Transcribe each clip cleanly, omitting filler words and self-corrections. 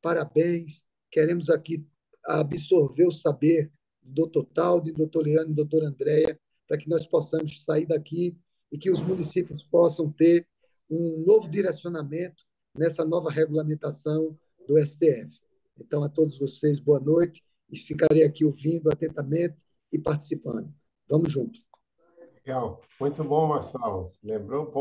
parabéns. Queremos aqui absorver o saber do Dr. Talde, doutor Leandro e doutora Andréia, para que nós possamos sair daqui e que os municípios possam ter um novo direcionamento nessa nova regulamentação do STF. Então, a todos vocês, boa noite, e ficarei aqui ouvindo atentamente e participando. Vamos junto. Legal. Muito bom, Marçal. Lembrou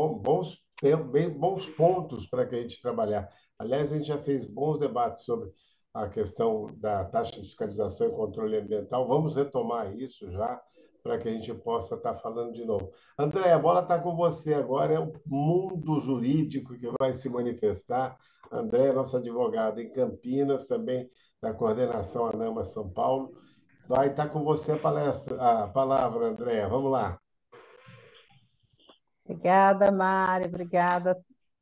bem bons pontos para que a gente trabalhar. Aliás, a gente já fez bons debates sobre a questão da taxa de fiscalização e controle ambiental. Vamos retomar isso já para que a gente possa estar falando de novo. André, a bola está com você agora. É o mundo jurídico que vai se manifestar. André é nossa advogada em Campinas, também da coordenação ANAMA São Paulo. Vai estar com você a palavra, André. Vamos lá. Obrigada, Mari. Obrigada,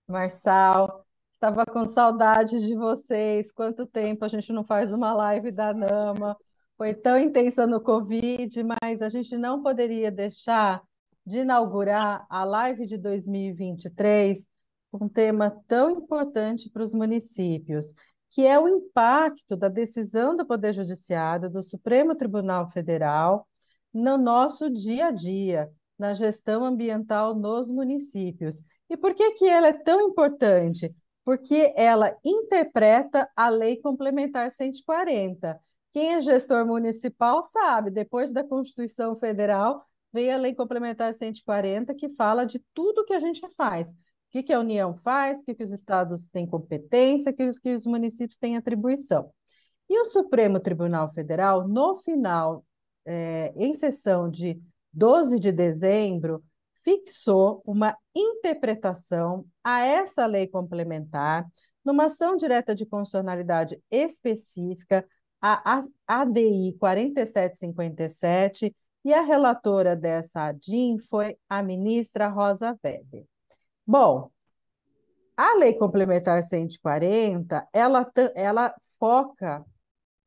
Marçal. Estava com saudade de vocês. Quanto tempo a gente não faz uma live da Nama? Foi tão intensa no Covid, mas a gente não poderia deixar de inaugurar a live de 2023 com um tema tão importante para os municípios, que é o impacto da decisão do Poder Judiciário, do Supremo Tribunal Federal, no nosso dia a dia, na gestão ambiental nos municípios. E por que que ela é tão importante? Porque ela interpreta a Lei Complementar 140. Quem é gestor municipal sabe, depois da Constituição Federal, veio a Lei Complementar 140, que fala de tudo que a gente faz. O que que a União faz, o que que os estados têm competência, o que os municípios têm atribuição. E o Supremo Tribunal Federal, no final, em sessão de 12 de dezembro, fixou uma interpretação a essa lei complementar, numa ação direta de constitucionalidade específica, a ADI 4757, e a relatora dessa ADIM foi a ministra Rosa Weber. Bom, a Lei Complementar 140, ela foca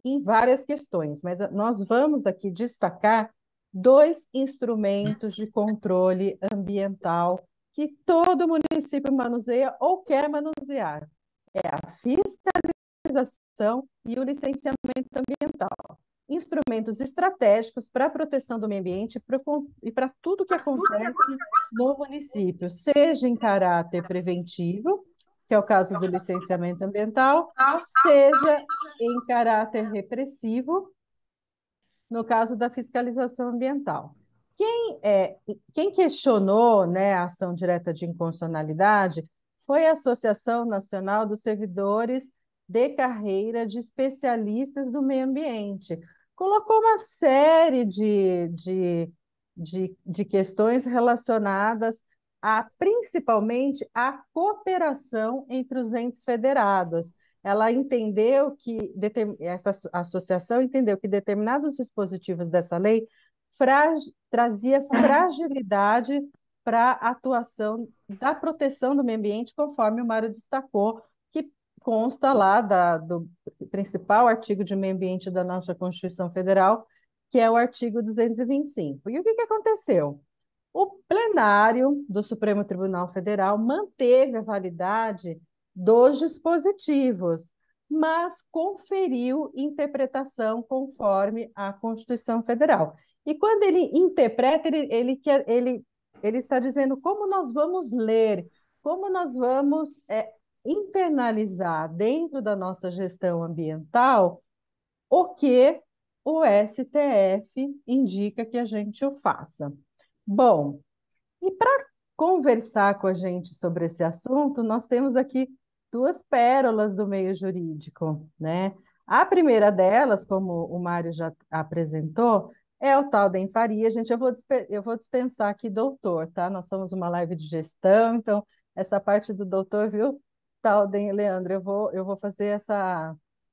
em várias questões, mas nós vamos aqui destacar dois instrumentos de controle ambiental que todo município manuseia ou quer manusear. É a fiscalização e o licenciamento ambiental. Instrumentos estratégicos para a proteção do meio ambiente e para tudo que acontece no município, seja em caráter preventivo, que é o caso do licenciamento ambiental, seja em caráter repressivo, no caso da fiscalização ambiental. Quem questionou, né, a ação direta de inconstitucionalidade foi a Associação Nacional dos Servidores de Carreira de Especialistas do Meio Ambiente. Colocou uma série de questões relacionadas principalmente à cooperação entre os entes federados. Ela entendeu que, essa associação entendeu que determinados dispositivos dessa lei trazia fragilidade para a atuação da proteção do meio ambiente, conforme o Mário destacou, que consta lá do principal artigo de meio ambiente da nossa Constituição Federal, que é o artigo 225. E o que aconteceu? O plenário do Supremo Tribunal Federal manteve a validade dos dispositivos, mas conferiu interpretação conforme a Constituição Federal. E quando ele interpreta, ele está dizendo como nós vamos ler, como nós vamos internalizar dentro da nossa gestão ambiental o que o STF indica que a gente o faça. Bom, e para conversar com a gente sobre esse assunto, nós temos aqui duas pérolas do meio jurídico, né? A primeira delas, como o Mário já apresentou, é o Talden Faria. Gente, eu vou dispensar aqui doutor, tá? Nós somos uma live de gestão, então essa parte do doutor, viu, Talden e Leandro, eu vou fazer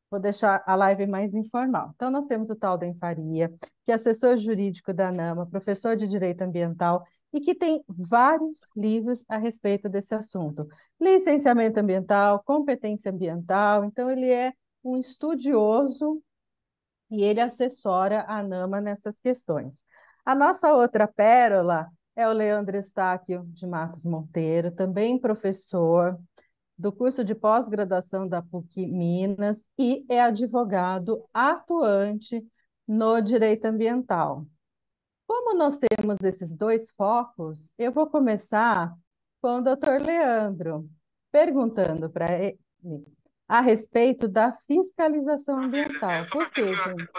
vou deixar a live mais informal. Então, nós temos o Talden Faria, que é assessor jurídico da ANAMA, professor de Direito Ambiental, e que tem vários livros a respeito desse assunto. Licenciamento ambiental, competência ambiental, então ele é um estudioso e ele assessora a ANAMA nessas questões. A nossa outra pérola é o Leandro Estáquio de Matos Monteiro, também professor, do curso de pós-graduação da PUC Minas e é advogado atuante no direito ambiental. Como nós temos esses dois focos, eu vou começar com o doutor Leandro, perguntando para ele a respeito da fiscalização ambiental. Por quê, gente?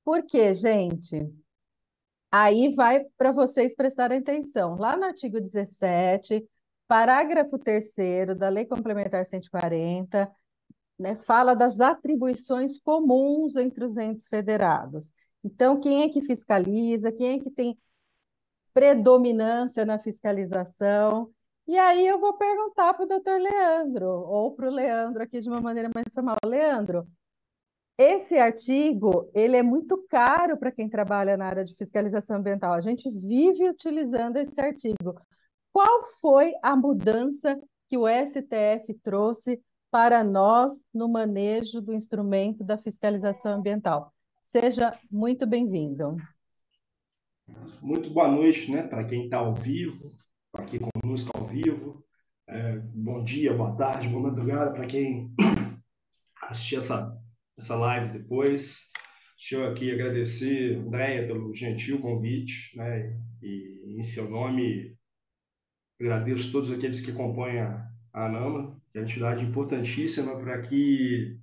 Porque, gente, aí vai para vocês prestarem atenção. Lá no artigo 17, parágrafo 3º da Lei Complementar 140, né, fala das atribuições comuns entre os entes federados. Então, quem é que fiscaliza, quem é que tem predominância na fiscalização? E aí eu vou perguntar para o doutor Leandro, ou para o Leandro aqui de uma maneira mais formal. Leandro, esse artigo, ele é muito caro para quem trabalha na área de fiscalização ambiental. A gente vive utilizando esse artigo. Qual foi a mudança que o STF trouxe para nós no manejo do instrumento da fiscalização ambiental? Seja muito bem-vindo. Muito boa noite, né, para quem está ao vivo, aqui conosco ao vivo. Bom dia, boa tarde, boa madrugada para quem assistir essa live depois. Deixa eu aqui agradecer, Andréia, pelo gentil convite, né, e em seu nome agradeço todos aqueles que compõem a ANAMA, que é uma entidade importantíssima para que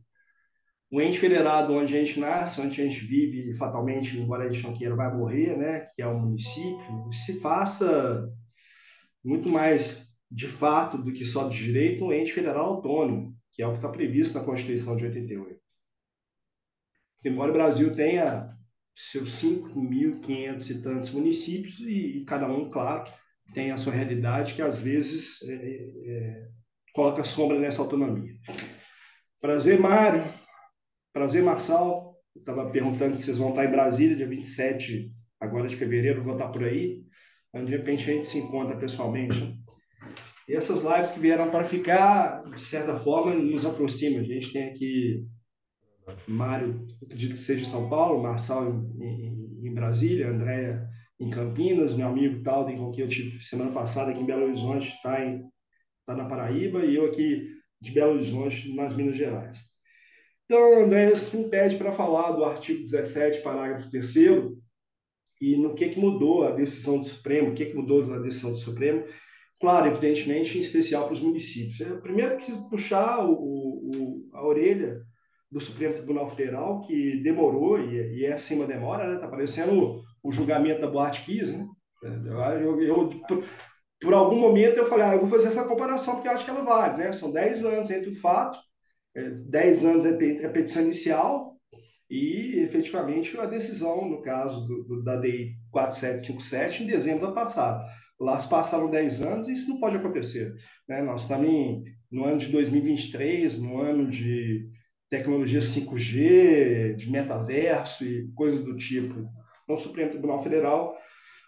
o ente federado onde a gente nasce, onde a gente vive, fatalmente, embora a gente não queira, vai morrer, né, que é o município, se faça muito mais de fato do que só de direito um ente federal autônomo, que é o que está previsto na Constituição de 88. Embora o Brasil tenha seus 5.500 e tantos municípios e cada um, claro, tem a sua realidade que às vezes coloca sombra nessa autonomia. Prazer, Mário. Prazer, Marçal. Estava perguntando se vocês vão estar em Brasília, dia 27 agora de fevereiro, vou estar por aí. Então, de repente, a gente se encontra pessoalmente. Né? E essas lives que vieram para ficar, de certa forma, nos aproximam. A gente tem aqui Mário, acredito que seja em São Paulo, Marçal em Brasília, Andréia em Campinas, meu amigo Talden, com quem eu tive semana passada aqui em Belo Horizonte, está na Paraíba, e eu aqui de Belo Horizonte, nas Minas Gerais. Então, Andréia me pede para falar do artigo 17, parágrafo 3º, e no que mudou a decisão do Supremo, o que mudou na decisão do Supremo, claro, evidentemente, em especial para os municípios. Eu primeiro preciso puxar a orelha do Supremo Tribunal Federal, que demorou, e essa uma demora, né? Está parecendo o julgamento da Boate Kiss, né? Por algum momento eu falei, eu vou fazer essa comparação porque eu acho que ela vale, né? São 10 anos entre o fato, 10 anos é petição inicial e, efetivamente, a decisão, no caso da DI 4757, em dezembro do ano passado. Lá se passaram 10 anos e isso não pode acontecer. Né? Nós estamos no ano de 2023, no ano de tecnologia 5G, de metaverso e coisas do tipo. Então, o Supremo Tribunal Federal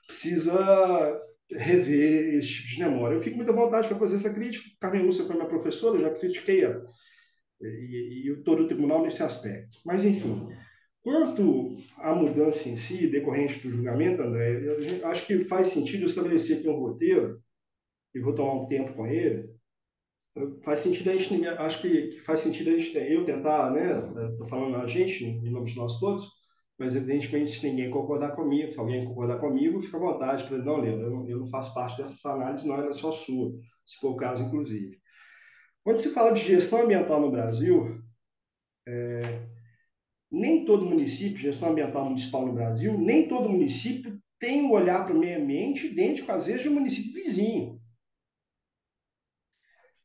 precisa rever esse tipo de memória. Eu fico muito à vontade para fazer essa crítica. Carmen Lúcia foi minha professora, eu já critiquei e todo o tribunal nesse aspecto. Mas, enfim, quanto à mudança em si, decorrente do julgamento, André, eu acho que faz sentido estabelecer aqui um roteiro, e vou tomar um tempo com ele. Faz sentido a gente, acho que faz sentido eu tentar, né? Estou falando a gente, em nome de nós todos, mas evidentemente se ninguém concordar comigo, se alguém concordar comigo, fica à vontade para não, Leandro, eu não faço parte dessa análise, não, ela é só sua, se for o caso, inclusive. Quando se fala de gestão ambiental no Brasil, nem todo município, gestão ambiental municipal no Brasil, nem todo município tem um olhar para o meio ambiente idêntico, às vezes, de um município vizinho.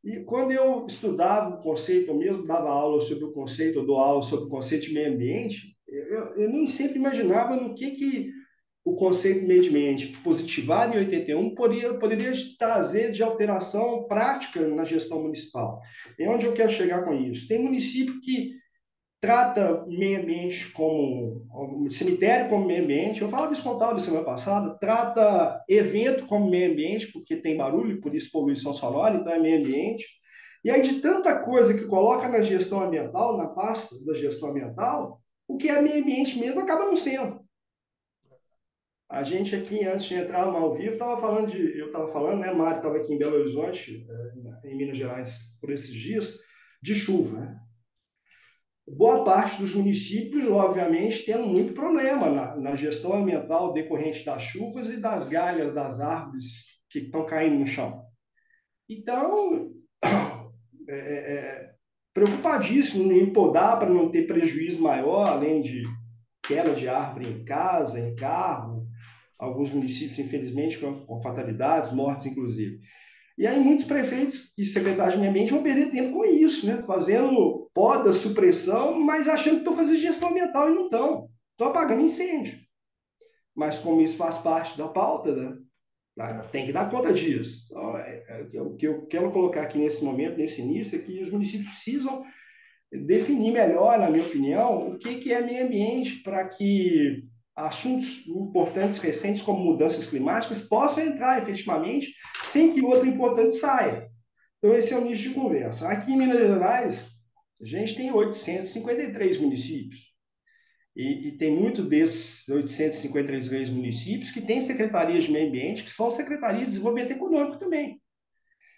E quando eu estudava o conceito, eu mesmo dava aula sobre o conceito, eu dou aula sobre o conceito de meio ambiente, eu nem sempre imaginava no que o conceito de meio ambiente positivado em 81 poderia trazer de alteração prática na gestão municipal. E onde eu quero chegar com isso? Tem município que trata meio ambiente como cemitério como meio ambiente. Eu falava isso com o Tal semana passada. Trata evento como meio ambiente, porque tem barulho, por isso poluição sonora, então é meio ambiente. E aí, de tanta coisa que coloca na gestão ambiental, na pasta da gestão ambiental, o que é meio ambiente mesmo acaba não sendo. A gente aqui, antes de entrar no ao vivo, eu estava falando, né? Mário estava aqui em Belo Horizonte, em Minas Gerais, por esses dias, de chuva, né? Boa parte dos municípios, obviamente, tendo muito problema na gestão ambiental decorrente das chuvas e das galhas das árvores que estão caindo no chão. Então, é, é, preocupadíssimo em podar para não ter prejuízo maior, além de queda de árvore em casa, em carro, alguns municípios, infelizmente, com fatalidades, mortes, inclusive. E aí muitos prefeitos e secretários de meio ambiente vão perder tempo com isso, né? Fazendo poda, supressão, mas achando que estão fazendo gestão ambiental e não estão. Estão apagando incêndio. Mas como isso faz parte da pauta, né? Tem que dar conta disso. Então, o que eu quero colocar aqui nesse momento, nesse início, é que os municípios precisam definir melhor, na minha opinião, o que é meio ambiente para que assuntos importantes recentes como mudanças climáticas possam entrar efetivamente sem que outro importante saia. Então, esse é o nicho de conversa. Aqui em Minas Gerais, a gente tem 853 municípios. E tem muito desses 853 municípios que têm secretarias de meio ambiente, que são secretarias de desenvolvimento econômico também.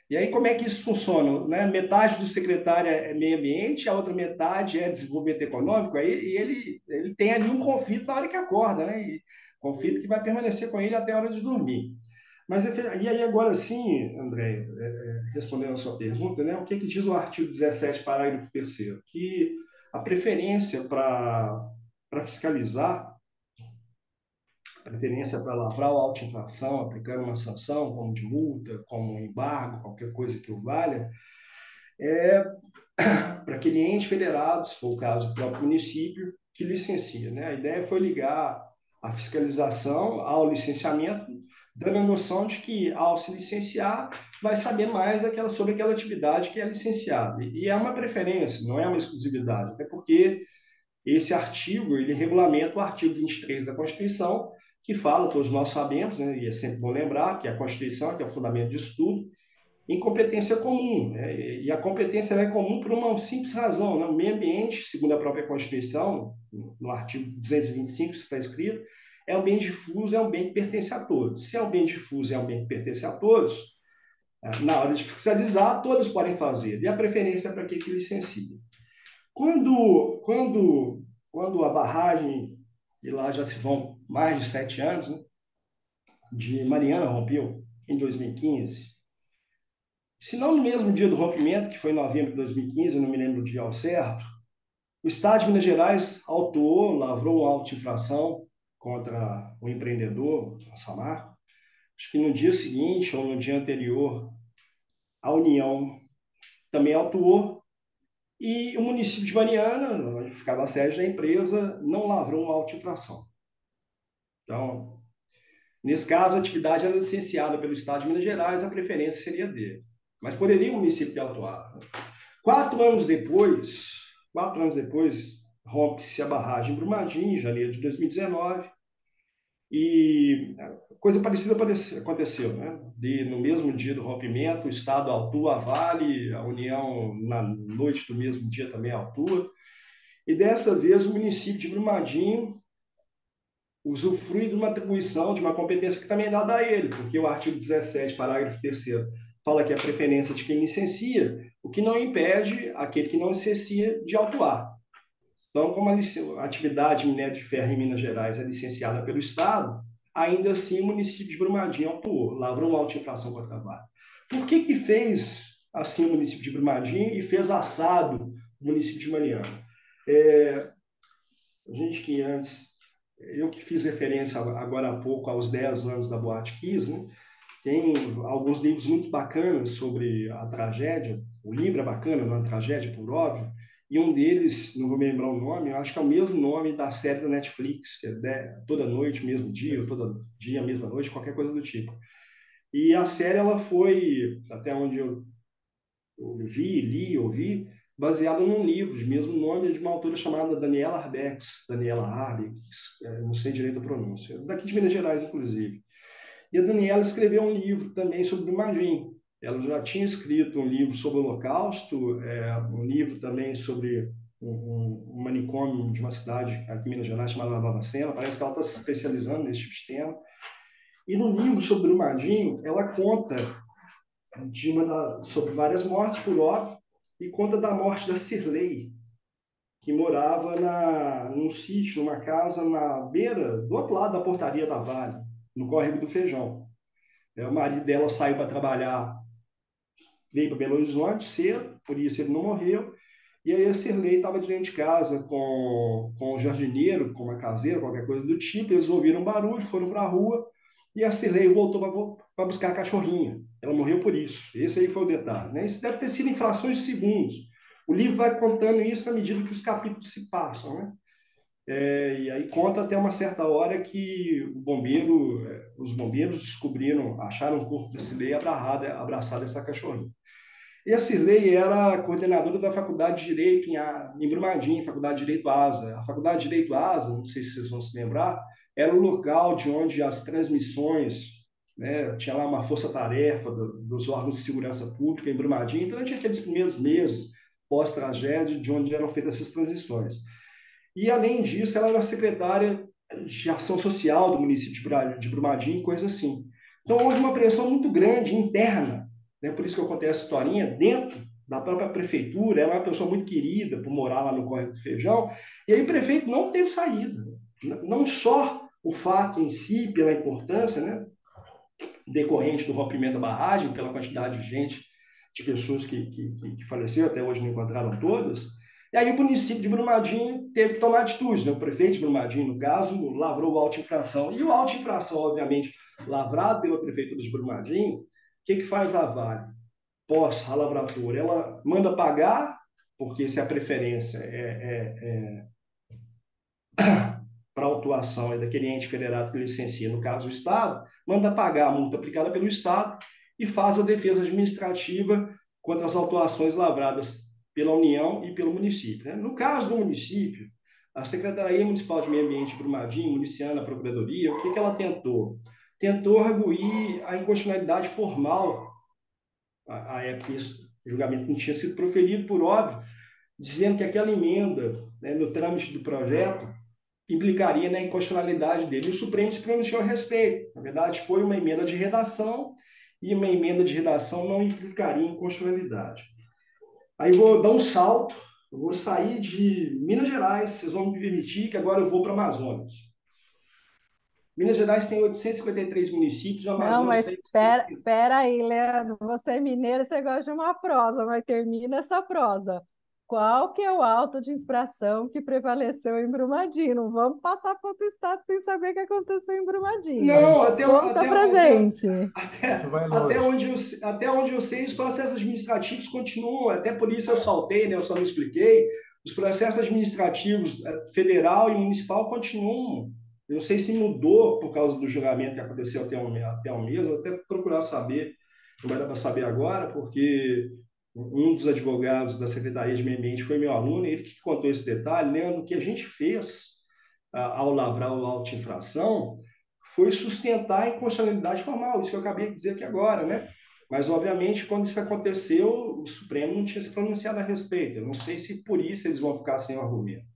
E aí, como é que isso funciona? Né? Metade do secretário é meio ambiente, a outra metade é desenvolvimento econômico, e ele tem ali um conflito na hora que acorda, né? E conflito que vai permanecer com ele até a hora de dormir. Mas, e aí, agora sim, André, respondendo a sua pergunta, né? O que diz o artigo 17, parágrafo 3º? Que a preferência para fiscalizar, a preferência para lavrar o auto-infração, aplicando uma sanção, como de multa, como um embargo, qualquer coisa que o valha, é para aquele ente federado, se for o caso do próprio município, que licencia. Né? A ideia foi ligar a fiscalização ao licenciamento, dando a noção de que, ao se licenciar, vai saber mais sobre aquela atividade que é licenciada. E é uma preferência, não é uma exclusividade, até porque esse artigo, ele regulamenta o artigo 23 da Constituição, que fala, todos nós sabemos, né, e é sempre bom lembrar, que a Constituição, que é o fundamento de estudo, em competência comum. Né? E a competência é comum por uma simples razão. Né? O meio ambiente, segundo a própria Constituição, no artigo 225, está escrito, é um bem difuso, é um bem que pertence a todos. Se é um bem difuso, é um bem que pertence a todos, na hora de fiscalizar, todos podem fazer. E a preferência é para aquele que licencia. Quando a barragem, e lá já se vão mais de 7 anos, né, de Mariana rompeu, em 2015, se não no mesmo dia do rompimento, que foi em novembro de 2015, eu não me lembro o dia ao certo, o Estado de Minas Gerais autuou, lavrou uma auto-infração contra o empreendedor, a Samarco. Acho que no dia seguinte ou no dia anterior, a União também autuou. E o município de Mariana, onde ficava a sede da empresa, não lavrou uma auto-infração. Então, nesse caso, a atividade era licenciada pelo Estado de Minas Gerais, a preferência seria dele. Mas poderia o município ter autuado. 4 anos depois, rompe-se a barragem em Brumadinho, em janeiro de 2019, e coisa parecida aconteceu, né? No mesmo dia do rompimento, o Estado autua a Vale, a União, na noite do mesmo dia, também autua, e dessa vez o município de Brumadinho usufrui de uma atribuição, de uma competência que também é dada a ele, porque o artigo 17, parágrafo 3º, fala que é a preferência de quem licencia, o que não impede aquele que não licencia de autuar. Então, como a atividade de minério de ferro em Minas Gerais é licenciada pelo Estado, ainda assim o município de Brumadinho autuou, lavrou uma auto-infração contra a Vale. Por que fez assim o município de Brumadinho e fez assado o município de Mariana? A gente que antes, eu que fiz referência agora há pouco aos 10 anos da Boate Kiss, né? Tem alguns livros muito bacanas sobre a tragédia. O livro é bacana, não é uma tragédia, por óbvio. E um deles, não vou me lembrar o nome, eu acho que é o mesmo nome da série da Netflix, que é Toda Noite, Mesmo Dia, ou Todo Dia, Mesma Noite, qualquer coisa do tipo. E a série, ela foi, até onde eu ouvi, baseada num livro de mesmo nome, de uma autora chamada Daniela Arbex, não sei direito a pronúncia, daqui de Minas Gerais, inclusive. E a Daniela escreveu um livro também sobre Brumadinho. Ela já tinha escrito um livro sobre o Holocausto, um livro também sobre um manicômio de uma cidade aqui em Minas Gerais chamada Barbacena. Parece que ela está se especializando nesse tipo de tema. E no livro sobre Brumadinho, ela conta sobre várias mortes, por óbvio, e conta da morte da Cirlei, que morava num sítio, numa casa na beira, do outro lado da portaria da Vale, no Córrego do Feijão. O marido dela saiu para trabalhar, veio para Belo Horizonte cedo, por isso ele não morreu. E aí a Cirlei estava dentro de casa com um jardineiro, com uma caseira, qualquer coisa do tipo. Eles ouviram um barulho, foram para a rua e a Cirlei voltou para buscar a cachorrinha. Ela morreu por isso. Esse aí foi o detalhe, né? Isso deve ter sido em frações de segundos. O livro vai contando isso à medida que os capítulos se passam, né? E aí conta até uma certa hora que os bombeiros acharam o corpo da Cirlei abraçada essa cachorrinha. E a Cirlei era coordenadora da Faculdade de Direito em Brumadinho, Faculdade de Direito ASA. A Faculdade de Direito ASA, não sei se vocês vão se lembrar, era o local de onde as transmissões, né, tinha lá uma força-tarefa dos órgãos de segurança pública em Brumadinho, durante aqueles primeiros meses pós-tragédia, de onde eram feitas essas transmissões. E, além disso, ela era secretária de ação social do município de Brumadinho, coisa assim. Então, houve uma pressão muito grande, interna, né? Por isso que eu contei essa historinha, dentro da própria prefeitura. Ela é uma pessoa muito querida por morar lá no Córrego do Feijão, e aí o prefeito não teve saída. Não só o fato em si, pela importância, né, decorrente do rompimento da barragem, pela quantidade de gente, de pessoas que faleceram, até hoje não encontraram todas. E aí o município de Brumadinho teve que tomar atitude, né? O prefeito de Brumadinho, no caso, lavrou o auto-infração. E o auto-infração, obviamente, lavrado pela prefeitura de Brumadinho, o que faz a Vale? Pós a lavratura, ela manda pagar, porque se a preferência para a autuação daquele ente federado que licencia, no caso o Estado, manda pagar a multa aplicada pelo Estado e faz a defesa administrativa contra as autuações lavradas pela União e pelo município, né? No caso do município, a Secretaria Municipal de Meio Ambiente de Brumadinho, municiando a Procuradoria, o que ela tentou? Tentou arguir a inconstitucionalidade formal, a época esse julgamento não tinha sido proferido, por óbvio, dizendo que aquela emenda, né, no trâmite do projeto, implicaria na inconstitucionalidade dele. E o Supremo se pronunciou a respeito. Na verdade, foi uma emenda de redação, e uma emenda de redação não implicaria em inconstitucionalidade. Aí vou dar um salto, eu vou sair de Minas Gerais, vocês vão me permitir que agora eu vou para Amazonas. Minas Gerais tem 853 municípios, o Não, Amazonas mas tem... espera aí, Leandro. Você é mineiro, você gosta de uma prosa, mas termina essa prosa. Qual que é o auto de infração que prevaleceu em Brumadinho? Não vamos passar para outro estado sem saber o que aconteceu em Brumadinho. Não, Conta pra gente. Isso vai longe. Até onde eu sei, os processos administrativos continuam, até por isso eu saltei, né? Eu só não expliquei. Os processos administrativos federal e municipal continuam. Eu não sei se mudou por causa do julgamento que aconteceu até um mês, vou até procurar saber, não vai dar para saber agora, porque um dos advogados da Secretaria de Meio Ambiente foi meu aluno, e ele que contou esse detalhe, né? O que a gente fez ao lavrar o auto-infração foi sustentar a inconstitucionalidade formal, isso que eu acabei de dizer aqui agora, né? Mas, obviamente, quando isso aconteceu, o Supremo não tinha se pronunciado a respeito. Eu não sei se por isso eles vão ficar sem o argumento.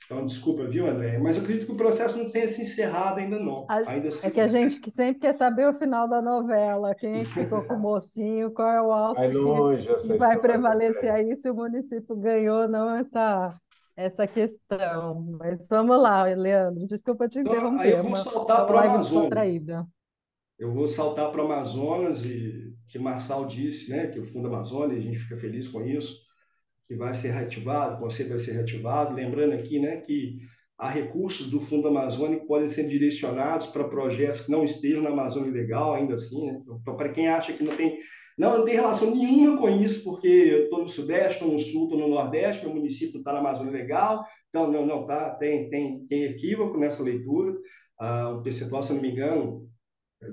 Então, desculpa, viu, André? Mas eu acredito que o processo não tenha se encerrado ainda não. Ainda É assim, que a gente que sempre quer saber o final da novela, quem é que ficou com o mocinho, qual é o auto Vai longe que essa vai história. prevalecer aí se o município ganhou ou não essa questão. Mas vamos lá, Leandro, desculpa te então, aí interromper, eu vou é saltar uma para o live Amazonas. descontraída. Eu vou saltar para o Amazonas, e que Marçal disse, né, que o Fundo Amazônia, a gente fica feliz com isso, que vai ser reativado, o conceito vai ser reativado. Lembrando aqui, né, que há recursos do Fundo Amazônico que podem ser direcionados para projetos que não estejam na Amazônia Legal, ainda assim, né? Então, para quem acha que não tem relação nenhuma com isso, porque eu estou no Sudeste, estou no Sul, estou no Nordeste, meu município não está na Amazônia Legal, então não tá, tem equívoco nessa leitura. O percentual, se eu não me engano,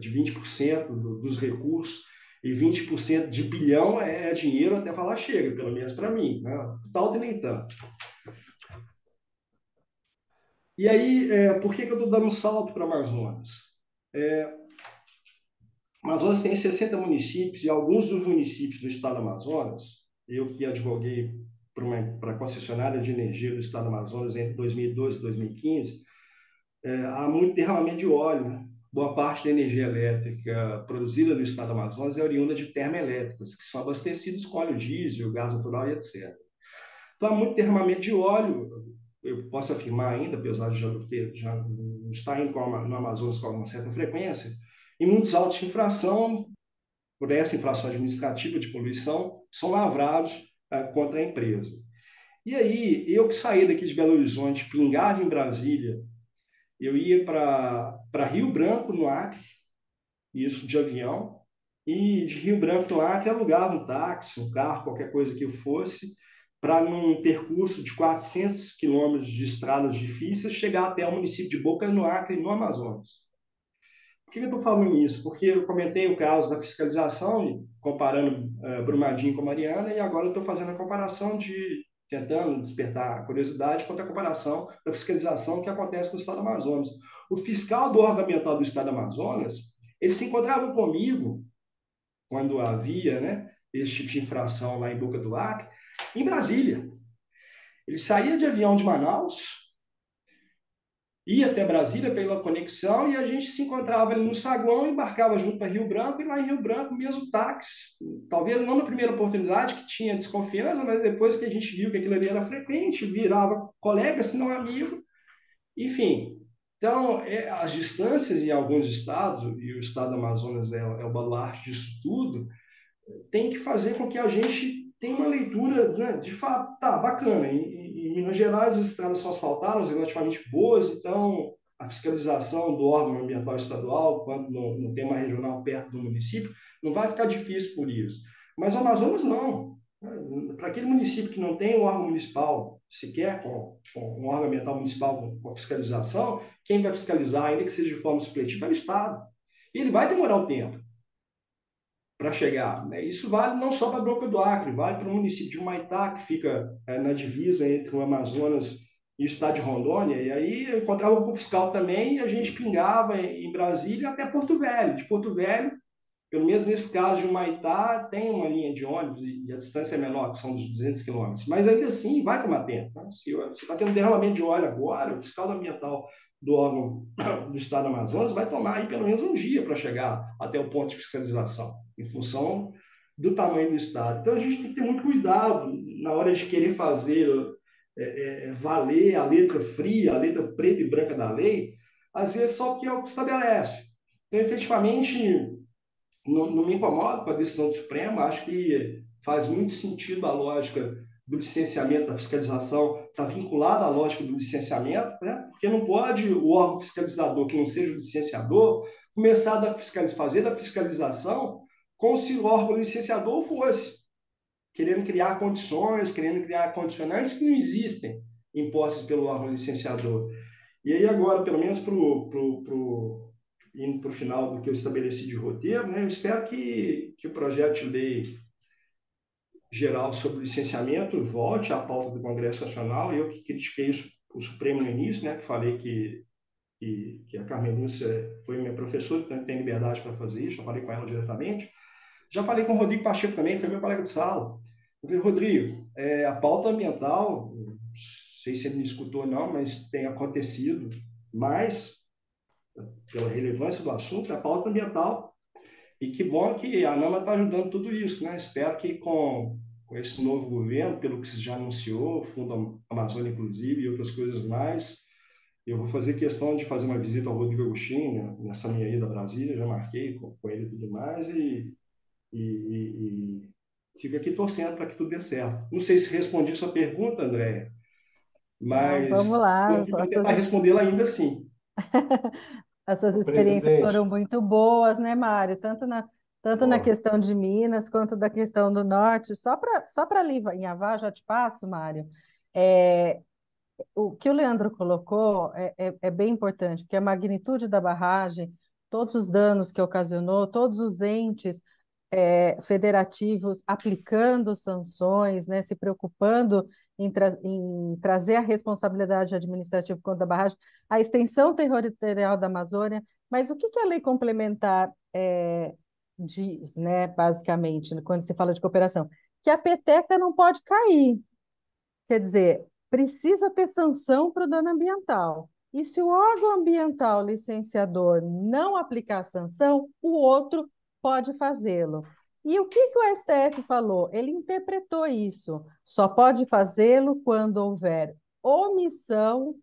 de 20% dos recursos, e 20% de bilhão é dinheiro até falar chega, pelo menos para mim, né? Total de nem tanto. E aí, por que eu estou dando um salto para Amazonas? Amazonas tem 60 municípios, e alguns dos municípios do estado do Amazonas, eu que advoguei para a concessionária de energia do Estado do Amazonas entre 2012 e 2015, há muito derramamento de óleo, né? Boa parte da energia elétrica produzida no Estado do Amazonas é oriunda de termoelétricas, que são abastecidas com óleo diesel, gás natural e etc. Então, há muito derramamento de óleo. Eu posso afirmar ainda, apesar de já não estar indo no Amazonas com uma certa frequência, e muitos autos de infração, por essa infração administrativa de poluição, são lavrados contra a empresa. E aí, eu que saí daqui de Belo Horizonte, pingava em Brasília, eu ia para Rio Branco, no Acre, isso de avião, e de Rio Branco, no Acre, alugava um táxi, um carro, qualquer coisa que eu fosse, para, num percurso de 400 quilômetros de estradas difíceis, chegar até o município de Boca, no Acre, no Amazonas. Por que eu estou falando isso? Porque eu comentei o caso da fiscalização, comparando Brumadinho com Mariana, e agora eu estou fazendo a comparação tentando despertar a curiosidade quanto à comparação da fiscalização que acontece no Estado do Amazonas. O fiscal do órgão ambiental do Estado do Amazonas, ele se encontrava comigo, quando havia, né, esse tipo de infração lá em Boca do Acre, em Brasília. Ele saía de avião de Manaus, ia até Brasília pela conexão e a gente se encontrava ali no saguão, embarcava junto para Rio Branco, e lá em Rio Branco, mesmo táxi. Talvez não na primeira oportunidade, que tinha desconfiança, mas depois que a gente viu que aquilo ali era frequente, virava colega, se não amigo, enfim. Então, as distâncias em alguns estados, e o estado do Amazonas é o baluarte disso tudo, tem que fazer com que a gente tenha uma leitura, né, de fato, tá, bacana. Em Minas Gerais, as estradas são asfaltadas, relativamente boas, então a fiscalização do órgão ambiental estadual, quando não tem uma regional perto do município, não vai ficar difícil por isso. Mas o Amazonas não. Para aquele município que não tem um órgão municipal, sequer com um órgão ambiental municipal com fiscalização, quem vai fiscalizar, ainda que seja de forma supletiva, é o Estado. E ele vai demorar o tempo para chegar, né? Isso vale não só para a Boca do Acre, vale para o município de Humaitá, que fica na divisa entre o Amazonas e o estado de Rondônia. E aí eu encontrava com o fiscal também e a gente pingava em Brasília até Porto Velho. De Porto Velho, pelo menos nesse caso de Humaitá, tem uma linha de ônibus e a distância é menor, que são uns 200 quilômetros. Mas ainda assim, vai tomar tempo. Né? Se está tendo derramamento de óleo agora, o fiscal ambiental do órgão do estado do Amazonas vai tomar aí pelo menos um dia para chegar até o ponto de fiscalização, em função do tamanho do estado. Então, a gente tem que ter muito cuidado na hora de querer fazer valer a letra fria, a letra preta e branca da lei, às vezes só porque é o que estabelece. Então, efetivamente, não me incomodo com a decisão do Supremo, acho que faz muito sentido a lógica do licenciamento, da fiscalização, está vinculada à lógica do licenciamento, né? Porque não pode o órgão fiscalizador, que não seja o licenciador, começar fazer da fiscalização como se o órgão licenciador fosse, querendo criar condições, querendo criar condicionantes que não existem impostos pelo órgão licenciador. E aí agora, pelo menos indo para o final do que eu estabeleci de roteiro, né, eu espero que o projeto de lei geral sobre licenciamento volte à pauta do Congresso Nacional. Eu que critiquei o Supremo no início, né, que falei que a Carmen Lúcia foi minha professora, então tem liberdade para fazer isso, já falei com ela diretamente. Já falei com o Rodrigo Pacheco também, foi meu colega de sala. Eu falei, Rodrigo, a pauta ambiental, não sei se ele me escutou ou não, mas tem acontecido mais, pela relevância do assunto, a pauta ambiental. E que bom que a ANAMA está ajudando tudo isso, né? Espero que com esse novo governo, pelo que se já anunciou, Fundo Amazônia, inclusive, e outras coisas mais, eu vou fazer questão de fazer uma visita ao Rodrigo Agostinho, né? Nessa minha ida a Brasília, já marquei com ele e tudo mais, e fico aqui torcendo para que tudo dê certo. Não sei se respondi sua pergunta, Andréia, Não, vamos mas estou lá. aqui para tentar respondê-la ainda assim. As suas experiências foram Presidente, muito boas, né, Mário? Tanto na ó, questão de Minas quanto da questão do Norte. Só para alinhavar, já te passo, Mário. É, o que o Leandro colocou é bem importante, que a magnitude da barragem, todos os danos que ocasionou, todos os entes federativos aplicando sanções, né, se preocupando em trazer a responsabilidade administrativa contra a barragem, a extensão territorial da Amazônia, mas o que a lei complementar diz, né, basicamente, quando se fala de cooperação? Que a peteca não pode cair, Quer dizer, precisa ter sanção para o dano ambiental. E se o órgão ambiental licenciador não aplicar a sanção, o outro pode fazê-lo. E o que que o STF falou? Ele interpretou isso. Só pode fazê-lo quando houver omissão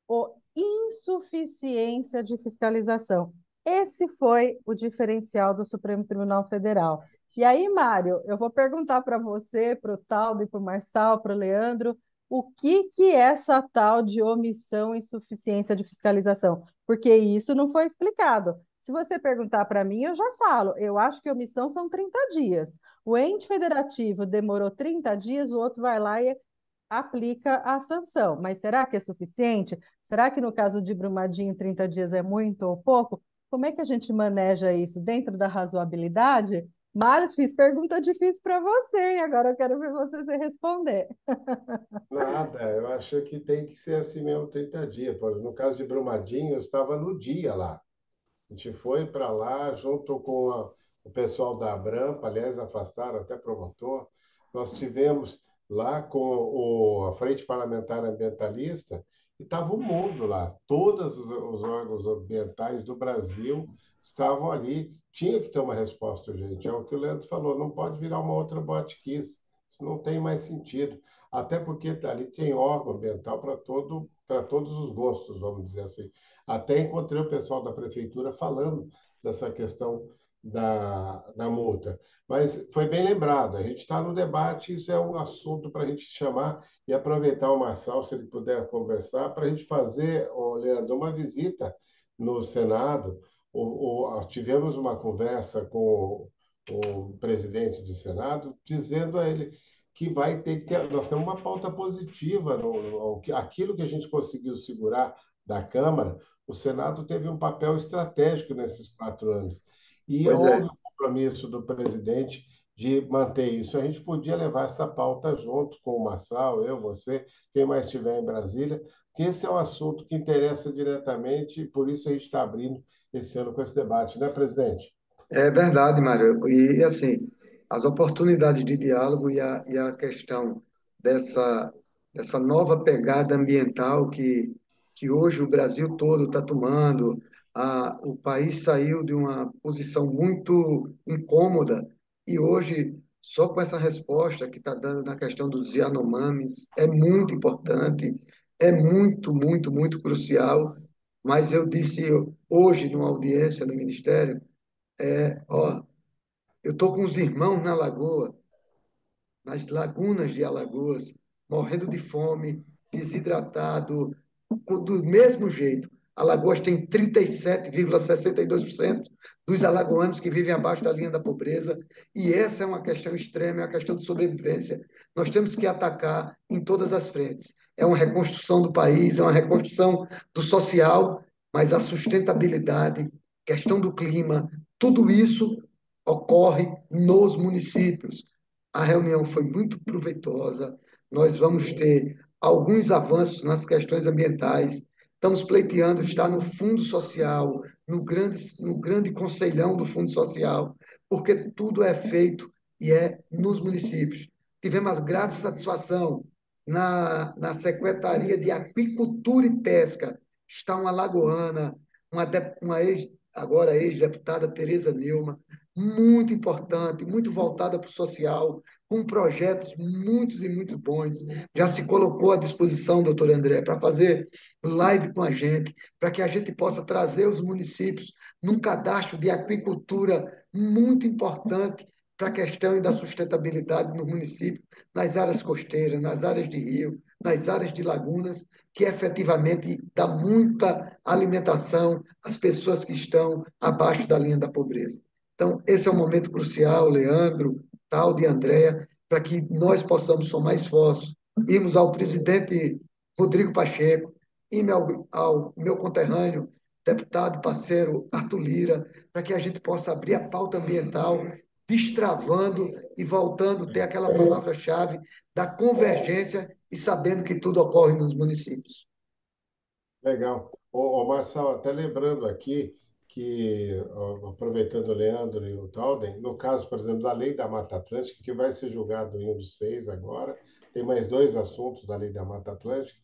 ou insuficiência de fiscalização. Esse foi o diferencial do Supremo Tribunal Federal. E aí, Mário, eu vou perguntar para você, para o Taldo, para o Marçal, para o Leandro, o que que é essa tal de omissão e insuficiência de fiscalização? Porque isso não foi explicado. Se você perguntar para mim, eu já falo. Eu acho que omissão são 30 dias. O ente federativo demorou 30 dias, o outro vai lá e aplica a sanção. Mas será que é suficiente? Será que no caso de Brumadinho 30 dias é muito ou pouco? Como é que a gente maneja isso dentro da razoabilidade? Mário, fiz pergunta difícil para você, hein? Agora eu quero ver você se responder. Nada, eu acho que tem que ser assim mesmo, 30 dias. No caso de Brumadinho, eu estava no dia lá. A gente foi para lá junto com o pessoal da Abrampa, aliás, afastaram até promotor. Nós tivemos lá com a Frente Parlamentar Ambientalista e estava o mundo lá. Todos os órgãos ambientais do Brasil estavam ali. Tinha que ter uma resposta, gente. É o que o Leandro falou, não pode virar uma outra Boate-Kiss. Isso não tem mais sentido. Até porque ali tem órgão ambiental para todos os gostos, vamos dizer assim. Até encontrei o pessoal da prefeitura falando dessa questão da multa. Mas foi bem lembrado, a gente está no debate, isso é um assunto para a gente chamar e aproveitar o Marçal, se ele puder conversar, para a gente fazer, Leandro, uma visita no Senado. Tivemos uma conversa com o presidente do Senado, dizendo a ele que vai ter que ter, nós temos uma pauta positiva, aquilo que a gente conseguiu segurar da Câmara, o Senado teve um papel estratégico nesses 4 anos. E Pois é. houve um compromisso do presidente de manter isso. A gente podia levar essa pauta junto com o Marçal, eu, você, quem mais estiver em Brasília, que esse é um assunto que interessa diretamente e por isso a gente está abrindo esse ano com esse debate, né, presidente? É verdade, Mário. E, assim, as oportunidades de diálogo e a questão dessa nova pegada ambiental que hoje o Brasil todo está tomando, o país saiu de uma posição muito incômoda e hoje, só com essa resposta que está dando na questão dos Yanomamis, é muito importante, é muito, muito, muito crucial. Mas eu disse hoje, numa audiência no Ministério, ó, eu tô com os irmãos na lagoa, nas lagunas de Alagoas, morrendo de fome, desidratado, do mesmo jeito. Alagoas tem 37,62% dos alagoanos que vivem abaixo da linha da pobreza, e essa é uma questão extrema, é uma questão de sobrevivência. Nós temos que atacar em todas as frentes. É uma reconstrução do país, é uma reconstrução do social, mas a sustentabilidade, questão do clima, tudo isso ocorre nos municípios. A reunião foi muito proveitosa. Nós vamos ter alguns avanços nas questões ambientais. Estamos pleiteando estar no Fundo Social, no grande conselhão do Fundo Social, porque tudo é feito e é nos municípios. Tivemos a grande satisfação na Secretaria de Aquicultura e Pesca. Está uma lagoana, uma agora ex-deputada Tereza Nilma, muito importante, muito voltada para o social, com projetos muitos e muito bons. Já se colocou à disposição, doutor André, para fazer live com a gente, para que a gente possa trazer os municípios num cadastro de aquicultura muito importante para a questão da sustentabilidade no município, nas áreas costeiras, nas áreas de rio, nas áreas de lagunas, que efetivamente dá muita alimentação às pessoas que estão abaixo da linha da pobreza. Então, esse é um momento crucial, Leandro, tal de Andréa, para que nós possamos somar esforços, irmos ao presidente Rodrigo Pacheco, irmos ao meu conterrâneo, deputado parceiro Arthur Lira, para que a gente possa abrir a pauta ambiental, destravando e voltando a ter aquela palavra-chave da convergência e sabendo que tudo ocorre nos municípios. Legal. Marçal, até lembrando aqui que, aproveitando o Leandro e o Talden, no caso, por exemplo, da Lei da Mata Atlântica, que vai ser julgado em 1/6 agora, tem mais dois assuntos da Lei da Mata Atlântica.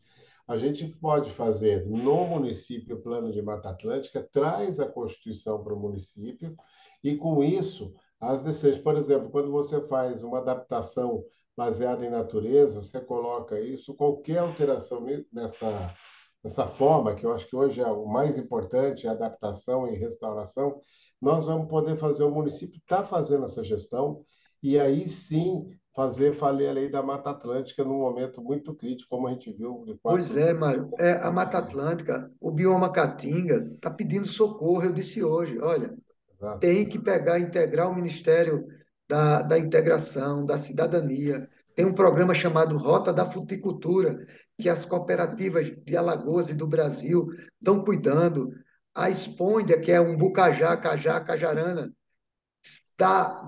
A gente pode fazer no município o plano de Mata Atlântica, traz a Constituição para o município, e com isso, as decisões, por exemplo, quando você faz uma adaptação baseada em natureza, você coloca isso, qualquer alteração nessa forma, que eu acho que hoje é o mais importante, a adaptação e restauração, nós vamos poder fazer, o município está fazendo essa gestão, e aí sim fazer valer a lei da Mata Atlântica num momento muito crítico, como a gente viu de Pois 4 é, Mário. A Mata anos. Atlântica, o bioma Caatinga, está pedindo socorro. Eu disse hoje, olha, Exato. tem que pegar, integrar o Ministério da Integração, da Cidadania. Tem um programa chamado Rota da Fruticultura, que as cooperativas de Alagoas e do Brasil estão cuidando. A Espondia, que é um bucajá, cajá, cajarana,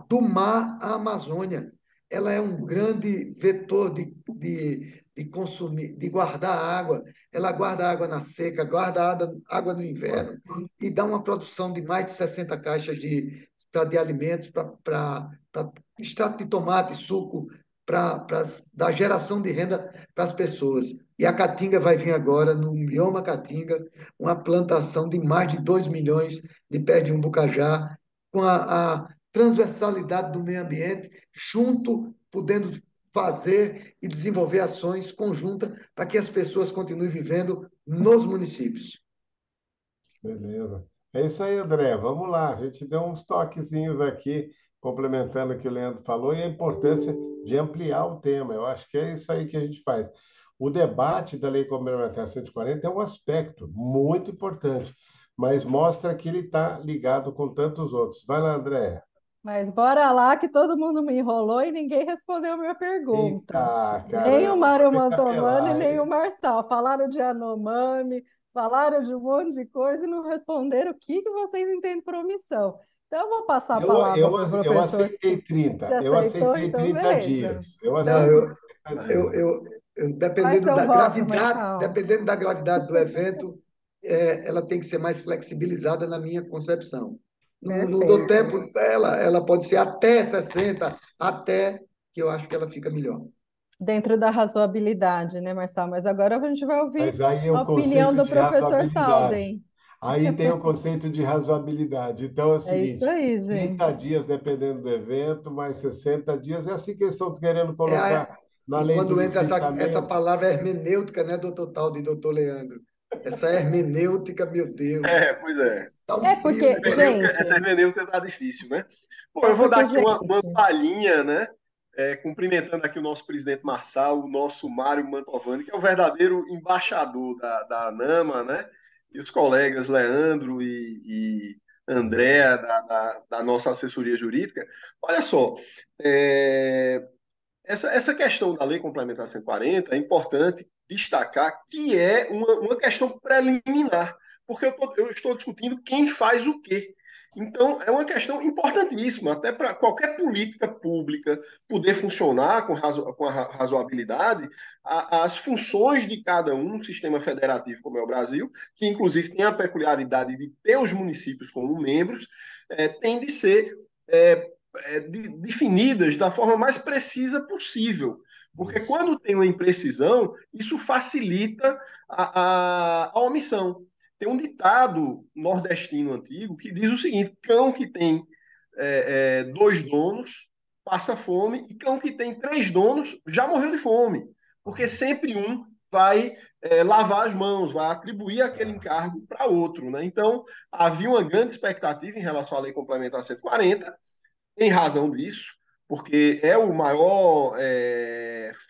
do mar à Amazônia. Ela é um grande vetor de consumir, de guardar água. Ela guarda água na seca, guarda água no inverno e dá uma produção de mais de 60 caixas de alimentos para extrato de tomate, suco, para dar geração de renda para as pessoas. E a Caatinga vai vir agora, no bioma Caatinga, uma plantação de mais de 2 milhões de pés de umbucajá, com a transversalidade do meio ambiente, junto, podendo fazer e desenvolver ações conjuntas para que as pessoas continuem vivendo nos municípios. Beleza. É isso aí, André. Vamos lá. A gente deu uns toquezinhos aqui, complementando o que o Leandro falou, e a importância de ampliar o tema. Eu acho que é isso aí que a gente faz. O debate da Lei Complementar 140 é um aspecto muito importante, mas mostra que ele está ligado com tantos outros. Vai lá, André. Mas bora lá que todo mundo me enrolou e ninguém respondeu a minha pergunta. Eita, Nem o caramba, vou Mário ter que Mantovani, apelar, nem o hein? Marçal. Falaram de Yanomami, falaram de um monte de coisa e não responderam o que que vocês entendem por omissão. Então, eu vou passar a Eu, palavra eu, para o eu professor. aceitei Você 30. Eu aceitou? aceitei Então, 30 beleza. dias. Eu Não, Então, aceitei eu, 30 eu, dias. eu, eu qual é seu voto, Marçal? dependendo da gravidade do evento, ela tem que ser mais flexibilizada na minha concepção. Não dou Perfeito. tempo, ela pode ser até 60, até que eu acho que ela fica melhor. Dentro da razoabilidade, né, Marçal? Mas agora a gente vai ouvir Mas aí é a o opinião conceito do de professor razoabilidade. Talden. Aí tem o conceito de razoabilidade. Então é o É isso seguinte: aí, 30 gente. dias dependendo do evento, mais 60 dias. É assim que eles estão querendo É colocar na e lei do quando entra essa licenciamento. palavra hermenêutica, né, doutor Talde e doutor Leandro? Essa hermenêutica, meu Deus, Pois é. dá um É frio porque, no coração. Essa gente, hermenêutica tá difícil, né? Bom, é eu vou dar porque, aqui uma gente, palhinha, né? Cumprimentando aqui o nosso presidente Marçal, o nosso Mário Mantovani, que é o verdadeiro embaixador da ANAMA, né? E os colegas Leandro e Andréa, da nossa assessoria jurídica. Olha só, é, essa questão da Lei Complementar 140 é importante destacar que é uma questão preliminar, porque eu estou discutindo quem faz o quê. Então, é uma questão importantíssima, até para qualquer política pública poder funcionar com a razoabilidade, as funções de cada um, sistema federativo como é o Brasil, que inclusive tem a peculiaridade de ter os municípios como membros, tem de ser é, definidas da forma mais precisa possível. Porque Isso. quando tem uma imprecisão, isso facilita a omissão. Tem um ditado nordestino antigo que diz o seguinte: cão que tem dois donos passa fome, e cão que tem três donos já morreu de fome. Porque sempre um vai lavar as mãos, vai atribuir aquele encargo para outro. Né? Então, havia uma grande expectativa em relação à Lei Complementar 140, em razão disso, porque é o maior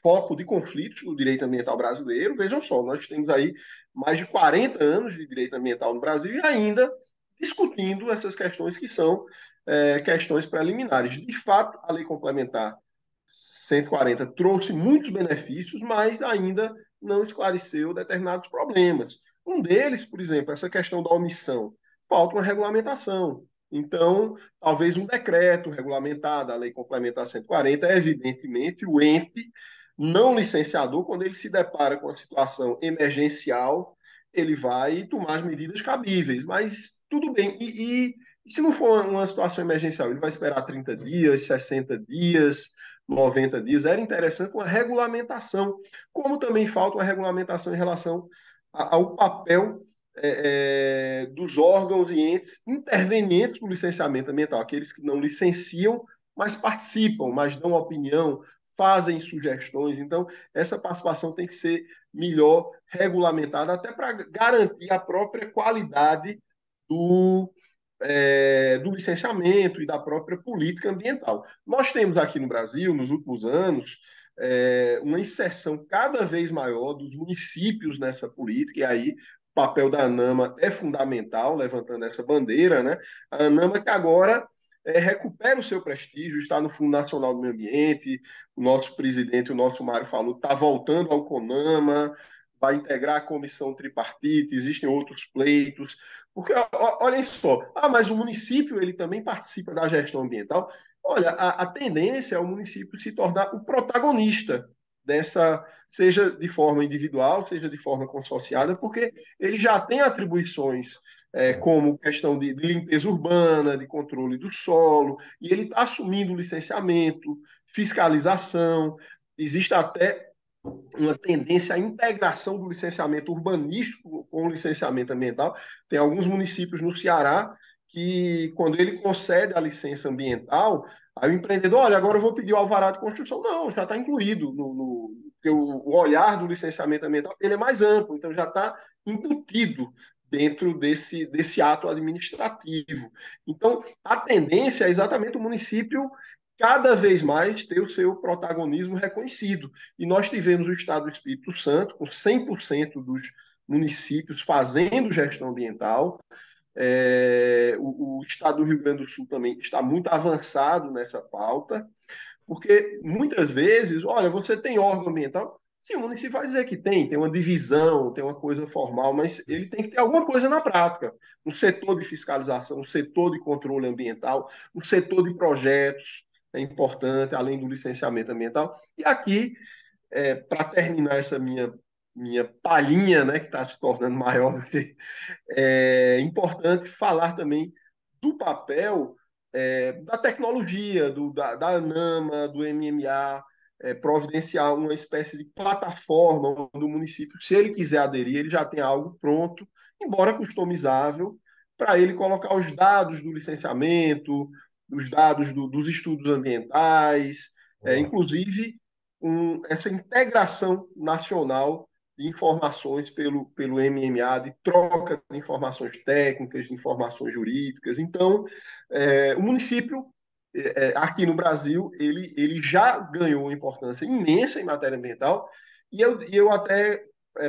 foco de conflitos no direito ambiental brasileiro. Vejam só, nós temos aí mais de 40 anos de direito ambiental no Brasil e ainda discutindo essas questões que são questões preliminares. De fato, a lei complementar 140 trouxe muitos benefícios, mas ainda não esclareceu determinados problemas. Um deles, por exemplo, essa questão da omissão. Falta uma regulamentação. Então, talvez um decreto regulamentar da Lei Complementar 140, evidentemente, o ente não licenciador, quando ele se depara com a situação emergencial, ele vai tomar as medidas cabíveis. Mas tudo bem. E se não for uma situação emergencial, ele vai esperar 30 dias, 60 dias, 90 dias, era interessante uma regulamentação, como também falta uma regulamentação em relação ao papel dos órgãos e entes intervenientes no licenciamento ambiental, aqueles que não licenciam, mas participam, mas dão opinião, fazem sugestões. Então, essa participação tem que ser melhor regulamentada, até para garantir a própria qualidade do licenciamento e da própria política ambiental. Nós temos aqui no Brasil, nos últimos anos, uma inserção cada vez maior dos municípios nessa política, e aí o papel da ANAMA é fundamental, levantando essa bandeira, né? A ANAMA que agora recupera o seu prestígio, está no Fundo Nacional do Meio Ambiente, o nosso presidente, o nosso Mário falou, está voltando ao CONAMA, vai integrar a comissão tripartite, existem outros pleitos, porque olhem só, mas o município ele também participa da gestão ambiental. Olha, a tendência é o município se tornar o protagonista dessa, seja de forma individual, seja de forma consorciada, porque ele já tem atribuições como questão de limpeza urbana, de controle do solo, e ele está assumindo licenciamento, fiscalização, existe até uma tendência à integração do licenciamento urbanístico com o licenciamento ambiental. Tem alguns municípios no Ceará que, quando ele concede a licença ambiental, aí o empreendedor, olha, agora eu vou pedir o alvará de construção. Não, já está incluído porque o olhar do licenciamento ambiental ele é mais amplo, então já está embutido dentro desse ato administrativo. Então, a tendência é exatamente o município cada vez mais ter o seu protagonismo reconhecido. E nós tivemos o Estado do Espírito Santo, com 100% dos municípios fazendo gestão ambiental. O Estado do Rio Grande do Sul também está muito avançado nessa pauta, porque muitas vezes, olha, você tem órgão ambiental, sim, o município vai dizer que tem uma divisão, tem uma coisa formal, mas ele tem que ter alguma coisa na prática, no setor de fiscalização, no setor de controle ambiental, no setor de projetos, é importante, além do licenciamento ambiental. E aqui, para terminar essa minha palhinha, né, que está se tornando maior, é importante falar também do papel da tecnologia, da ANAMA, do MMA, providenciar uma espécie de plataforma do município, se ele quiser aderir, ele já tem algo pronto, embora customizável, para ele colocar os dados do licenciamento, os dados dos estudos ambientais, inclusive essa integração nacional de informações pelo MMA, de troca de informações técnicas, de informações jurídicas. Então, o município, aqui no Brasil, ele já ganhou uma importância imensa em matéria ambiental, e eu até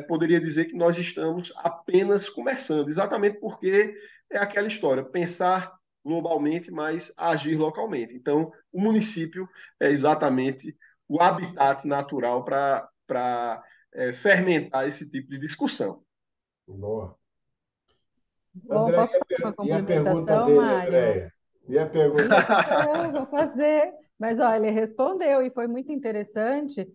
poderia dizer que nós estamos apenas começando, exatamente porque é aquela história, pensar globalmente, mas agir localmente. Então, o município é exatamente o habitat natural para fermentar esse tipo de discussão. Boa. Bom, André, posso fazer uma e a pergunta complementação, dele, Mário? Andréia? E a pergunta? Eu vou fazer. Mas, olha, ele respondeu e foi muito interessante,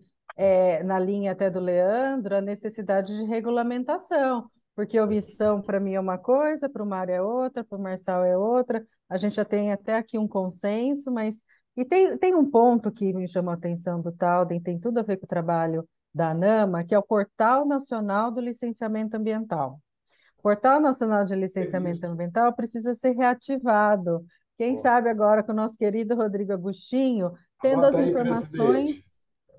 na linha até do Leandro, a necessidade de regulamentação, porque omissão para mim é uma coisa, para o Mário é outra, para o Marçal é outra. A gente já tem até aqui um consenso, mas. E tem um ponto que me chamou a atenção do Talden, tem tudo a ver com o trabalho da ANAMA, que é o Portal Nacional do Licenciamento Ambiental. O Portal Nacional de Licenciamento Ambiental precisa ser reativado. Quem sabe agora com o nosso querido Rodrigo Agostinho, tendo as Bota aí, informações presidente.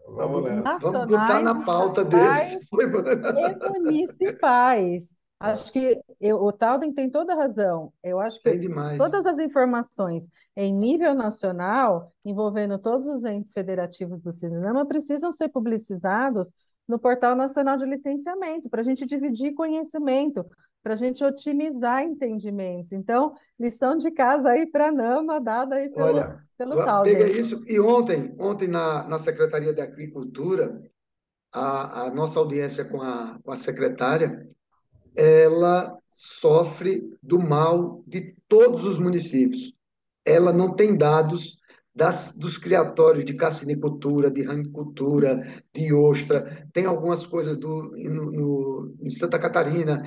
Vamos nessa. Vamos botar nacionais, na pauta deles. estaduais e municipais. Acho que o Talden tem toda a razão. Eu acho que Tem demais. todas as informações em nível nacional, envolvendo todos os entes federativos do cinema, precisam ser publicizados no Portal Nacional de Licenciamento, para a gente dividir conhecimento, para a gente otimizar entendimentos. Então, lição de casa aí para a NAMA, dada aí Olha, pelo pega Talden. isso. E ontem na Secretaria de Agricultura, a nossa audiência com a secretária, ela sofre do mal de todos os municípios. Ela não tem dados dos criatórios de cassinicultura, de ranicultura, de ostra. Tem algumas coisas em Santa Catarina,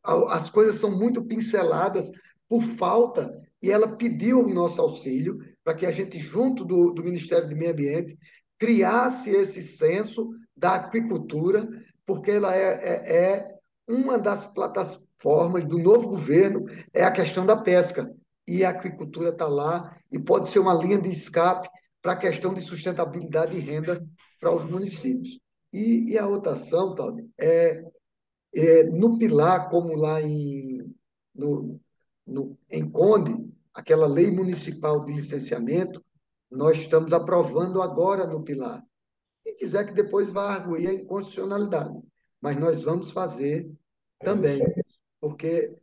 as coisas são muito pinceladas por falta, e ela pediu o nosso auxílio para que a gente, junto do Ministério do Meio Ambiente, criasse esse censo da aquicultura, porque ela é uma das plataformas do novo governo, é a questão da pesca. E a aquicultura está lá e pode ser uma linha de escape para a questão de sustentabilidade e renda para os municípios. E a outra ação, Talde, no Pilar, como lá no, em Conde, aquela lei municipal de licenciamento, nós estamos aprovando agora no Pilar. Quem quiser que depois vá arguir a inconstitucionalidade, mas nós vamos fazer também, porque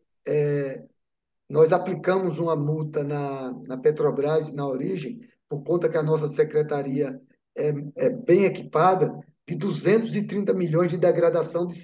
nós aplicamos uma multa na Petrobras, na origem, por conta que a nossa secretaria é bem equipada, de 230 milhões de degradação de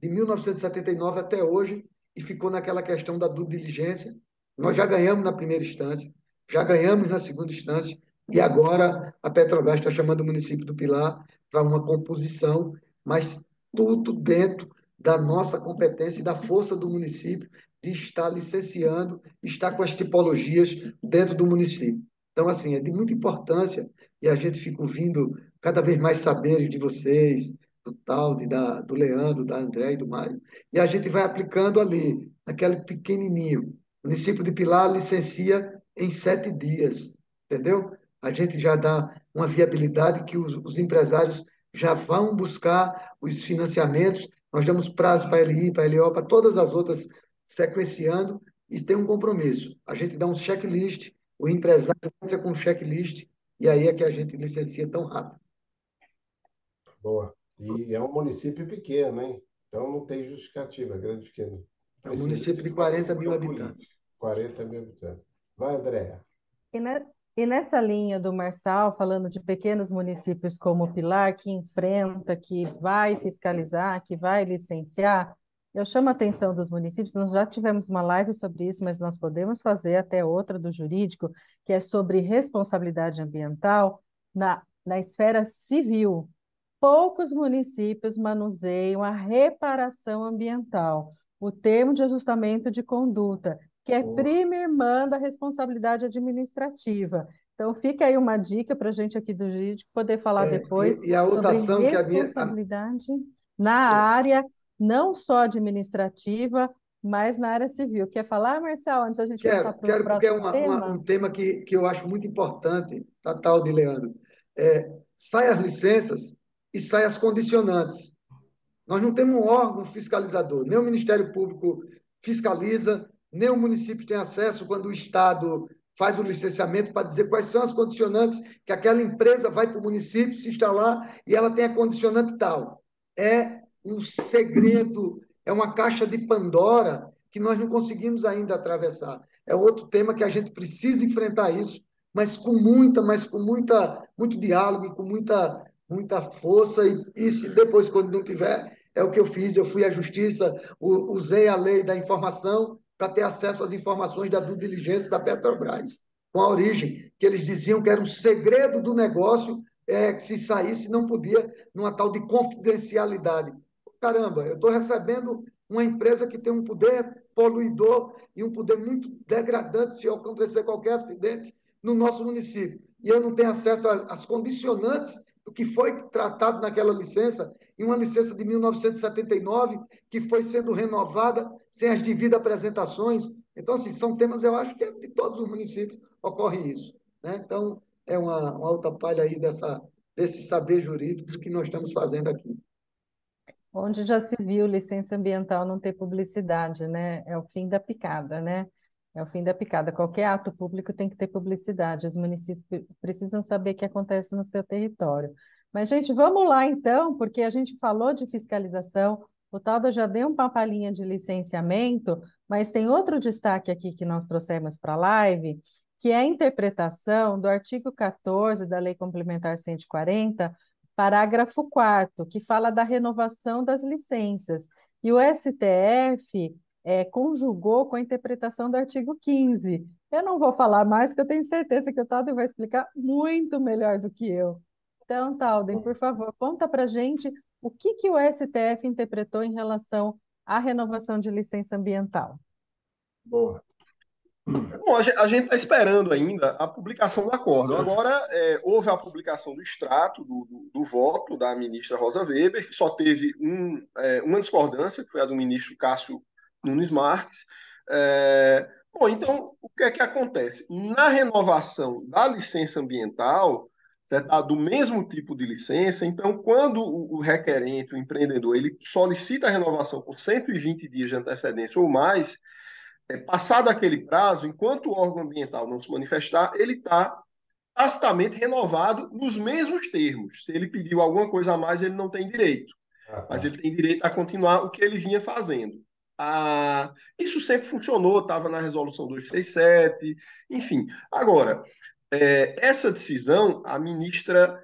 1979 até hoje, e ficou naquela questão da due diligência. Nós já ganhamos na primeira instância, já ganhamos na segunda instância, e agora a Petrobras está chamando o município do Pilar para uma composição, mas tudo dentro da nossa competência e da força do município de estar licenciando, estar com as tipologias dentro do município. Então, assim, é de muita importância e a gente fica ouvindo cada vez mais saberes de vocês, do Talde, do Leandro, da André e do Mário, e a gente vai aplicando ali, naquele pequenininho. O município de Pilar licencia em 7 dias, entendeu? A gente já dá uma viabilidade que os empresários já vão buscar os financiamentos, nós damos prazo para a LI, para a LO, para todas as outras sequenciando e tem um compromisso. A gente dá um checklist, o empresário entra com um checklist e aí é que a gente licencia tão rápido. Boa. E é um município pequeno, hein? Então não tem justificativa, grande pequeno. É um município de 40 mil habitantes. 40 mil habitantes. Vai, Andréa. E nessa linha do Marçal, falando de pequenos municípios como o Pilar, que enfrenta, que vai fiscalizar, que vai licenciar, eu chamo a atenção dos municípios, nós já tivemos uma live sobre isso, mas nós podemos fazer até outra do jurídico, que é sobre responsabilidade ambiental na esfera civil. Poucos municípios manuseiam a reparação ambiental, o termo de ajustamento de conduta, que é prima irmã da responsabilidade administrativa. Então, fica aí uma dica para a gente aqui do jurídico poder falar depois e a outra sobre ação que responsabilidade na área não só administrativa, mas na área civil. Quer falar, Marcelo, antes da gente passar para o porque é próximo tema? um tema que eu acho muito importante, Tatal de Leandro. Sai as licenças e sai as condicionantes. Nós não temos um órgão fiscalizador, nem o Ministério Público fiscaliza, nem o município tem acesso quando o Estado faz o licenciamento para dizer quais são as condicionantes que aquela empresa vai para o município se instalar e ela tem a condicionante tal. É um segredo, é uma caixa de Pandora que nós não conseguimos ainda atravessar. É outro tema que a gente precisa enfrentar isso, mas com muito diálogo e com muita força. E se depois, quando não tiver, é o que eu fiz. Eu fui à justiça, usei a lei da informação para ter acesso às informações da due diligência da Petrobras, com a origem, que eles diziam que era um segredo do negócio, que se saísse não podia, numa tal de confidencialidade. Caramba, eu estou recebendo uma empresa que tem um poder poluidor e um poder muito degradante se acontecer qualquer acidente no nosso município. E eu não tenho acesso às condicionantes do que foi tratado naquela licença, em uma licença de 1979, que foi sendo renovada sem as devidas apresentações. Então, assim, são temas, eu acho que de todos os municípios ocorre isso. Né? Então, é uma outra palha aí desse saber jurídico do que nós estamos fazendo aqui. Onde já se viu licença ambiental não ter publicidade, né? É o fim da picada, né? É o fim da picada. Qualquer ato público tem que ter publicidade. Os municípios precisam saber o que acontece no seu território. Mas, gente, vamos lá então, porque a gente falou de fiscalização, o Taldo já deu uma palhinha de licenciamento, mas tem outro destaque aqui que nós trouxemos para a live, que é a interpretação do artigo 14 da Lei Complementar 140, parágrafo 4º, que fala da renovação das licenças. E o STF conjugou com a interpretação do artigo 15. Eu não vou falar mais, porque eu tenho certeza que o Talden vai explicar muito melhor do que eu. Então, Talden, por favor, conta para a gente o que o STF interpretou em relação à renovação de licença ambiental. Boa. Bom, a gente está esperando ainda a publicação do acórdão. Agora, houve a publicação do extrato do voto da ministra Rosa Weber, que só teve uma discordância, que foi a do ministro Cássio Nunes Marques. Bom, então, o que é que acontece? Na renovação da licença ambiental, tá, do mesmo tipo de licença, então, quando o requerente, o empreendedor, ele solicita a renovação por 120 dias de antecedência ou mais, passado aquele prazo, enquanto o órgão ambiental não se manifestar, ele está tacitamente renovado nos mesmos termos. Se ele pediu alguma coisa a mais, ele não tem direito. Ah, Mas tá. ele tem direito a continuar o que ele vinha fazendo. Isso sempre funcionou, estava na resolução 237, enfim. Agora, essa decisão, a ministra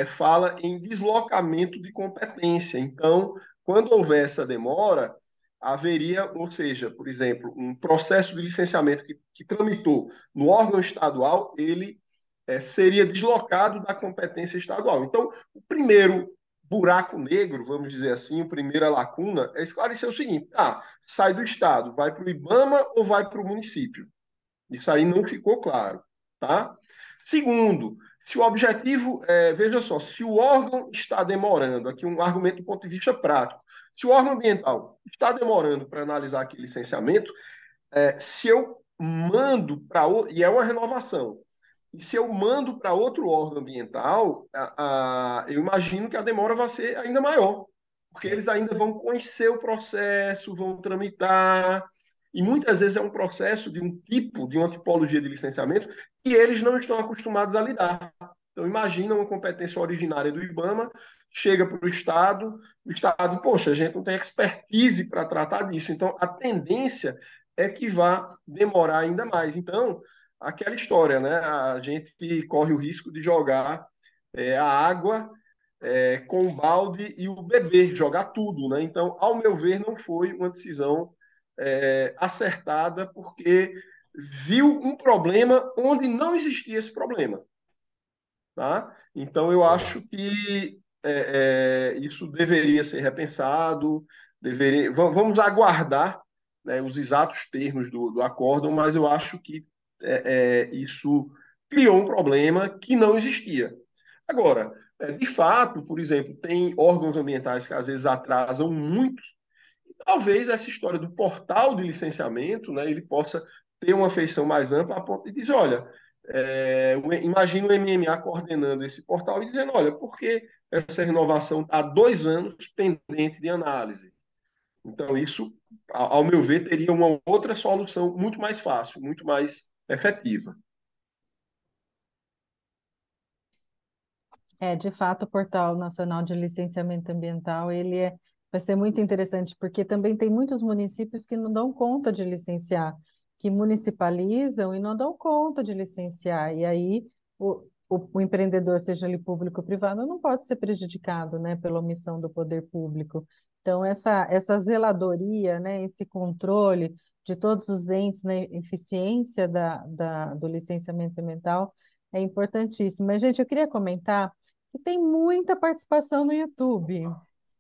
fala em deslocamento de competência. Então, quando houver essa demora, haveria, ou seja, por exemplo, um processo de licenciamento que tramitou no órgão estadual, ele seria deslocado da competência estadual. Então, o primeiro buraco negro, vamos dizer assim, a primeira lacuna, é esclarecer o seguinte: sai do estado, vai para o IBAMA ou vai para o município? Isso aí não ficou claro, tá? Segundo, se o objetivo, veja só, se o órgão está demorando, aqui um argumento do ponto de vista prático, se o órgão ambiental está demorando para analisar aquele licenciamento, se eu mando para e é uma renovação, e se eu mando para outro órgão ambiental, eu imagino que a demora vai ser ainda maior, porque eles ainda vão conhecer o processo, vão tramitar, e muitas vezes é um processo de um tipo, de uma tipologia de licenciamento, que eles não estão acostumados a lidar. Então, imagina uma competência originária do IBAMA, chega para o Estado, poxa, a gente não tem expertise para tratar disso. Então, a tendência é que vá demorar ainda mais. Então, aquela história, né? A gente corre o risco de jogar a água com o balde e o bebê, jogar tudo, né? Então, ao meu ver, não foi uma decisão acertada, porque viu um problema onde não existia esse problema, tá? Então, eu É. acho que isso deveria ser repensado, vamos aguardar, né, os exatos termos do acórdão, mas eu acho que isso criou um problema que não existia. Agora, de fato, por exemplo, tem órgãos ambientais que às vezes atrasam muito. Talvez essa história do portal de licenciamento, né, ele possa ter uma feição mais ampla a ponto de dizer, olha, imagina o MMA coordenando esse portal e dizendo, olha, por que essa renovação está há 2 anos pendente de análise? Então, isso, ao meu ver, teria uma outra solução muito mais fácil, muito mais efetiva. De fato, o Portal Nacional de Licenciamento Ambiental, vai ser muito interessante, porque também tem muitos municípios que não dão conta de licenciar, que municipalizam e não dão conta de licenciar. E aí o empreendedor, seja ele público ou privado, não pode ser prejudicado, né, pela omissão do poder público. Então, essa zeladoria, né, esse controle de todos os entes na eficiência do licenciamento ambiental é importantíssimo. Mas, gente, eu queria comentar que tem muita participação no YouTube.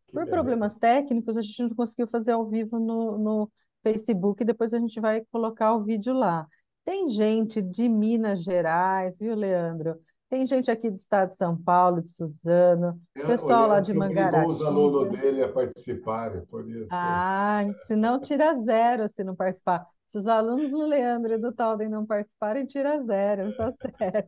Que Por beleza. problemas técnicos, a gente não conseguiu fazer ao vivo no Facebook, depois a gente vai colocar o vídeo lá. Tem gente de Minas Gerais, viu, Leandro? Tem gente aqui do estado de São Paulo, de Suzano, O pessoal lá Leandro de que obrigou os alunos Mangaratiba. dele a participarem, por isso. Ah, se não tira zero se não participar. Se os alunos do Leandro e do Talden não participarem, tira zero, tá certo.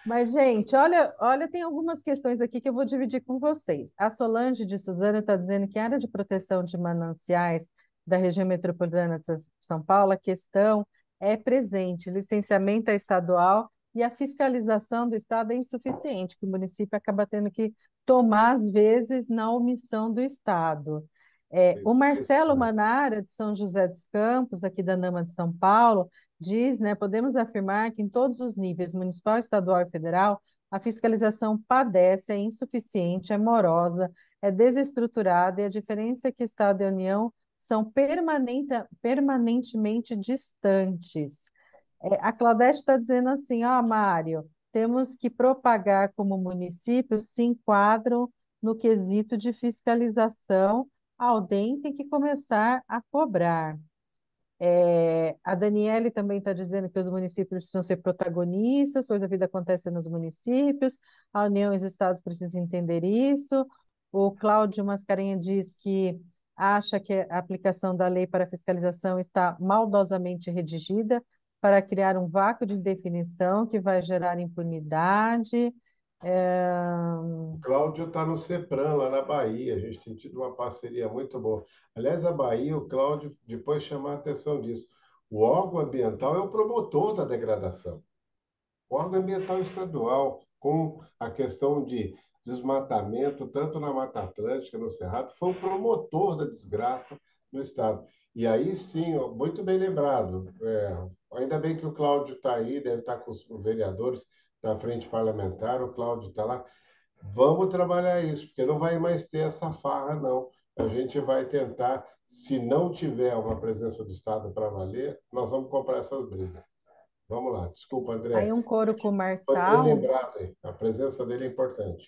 Mas, gente, olha, tem algumas questões aqui que eu vou dividir com vocês. A Solange de Suzano está dizendo que a área de proteção de mananciais da região metropolitana de São Paulo, a questão é presente, licenciamento é estadual e a fiscalização do Estado é insuficiente, que o município acaba tendo que tomar, às vezes, na omissão do Estado. O Isso Marcelo mesmo. Manara, de São José dos Campos, aqui da Nama de São Paulo, diz, né, podemos afirmar que em todos os níveis, municipal, estadual e federal, a fiscalização padece, é insuficiente, é morosa, é desestruturada e a diferença é que Estado e União são permanentemente distantes. A Claudete está dizendo assim, ó, Mário, temos que propagar como municípios se enquadram no quesito de fiscalização, alguém tem que começar a cobrar. A Daniele também está dizendo que os municípios precisam ser protagonistas, pois a vida acontece nos municípios, a União e os estados precisam entender isso. O Cláudio Mascarenha diz que acha que a aplicação da lei para fiscalização está maldosamente redigida para criar um vácuo de definição que vai gerar impunidade. O Cláudio está no CEPRAM, lá na Bahia. A gente tem tido uma parceria muito boa. Aliás, a Bahia, o Cláudio depois chamou a atenção disso. O órgão ambiental é o promotor da degradação. O órgão ambiental estadual, com a questão de desmatamento, tanto na Mata Atlântica, no Cerrado, foi o promotor da desgraça no Estado. E aí sim, ó, muito bem lembrado. Ainda bem que o Cláudio está aí, deve estar com os vereadores da Frente Parlamentar, o Cláudio está lá. Vamos trabalhar isso, porque não vai mais ter essa farra, não. A gente vai tentar, se não tiver uma presença do Estado para valer, nós vamos comprar essas brigas. Vamos lá, desculpa, Aí André. um coro com o Foi bem Marçal. lembrado aí. A presença dele é importante.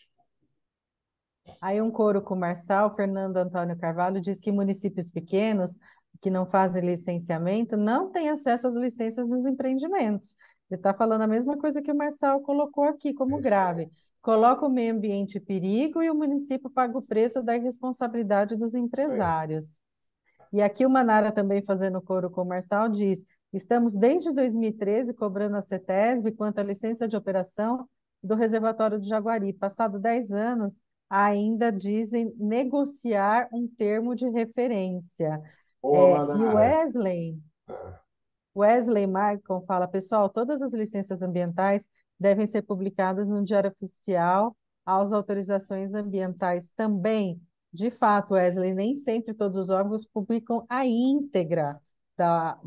Aí um coro com o Marçal, Fernando Antônio Carvalho, diz que municípios pequenos que não fazem licenciamento não têm acesso às licenças dos empreendimentos. Ele está falando a mesma coisa que o Marçal colocou aqui como É isso aí. grave. Coloca o meio ambiente em perigo e o município paga o preço da irresponsabilidade dos Isso aí. empresários. E aqui o Manara também fazendo coro com o Marçal diz: estamos desde 2013 cobrando a CETESB quanto à licença de operação do reservatório do Jaguari. Passado 10 anos, ainda dizem negociar um termo de referência. Boa, E o Manara. Ah, Wesley Marcon fala, pessoal, todas as licenças ambientais devem ser publicadas no Diário Oficial, as autorizações ambientais também. De fato, Wesley, nem sempre todos os órgãos publicam a íntegra da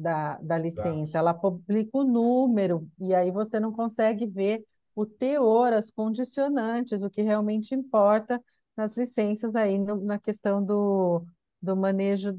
tá. licença, ela publica o número, e aí você não consegue ver o teor, as condicionantes, o que realmente importa nas licenças aí na questão do manejo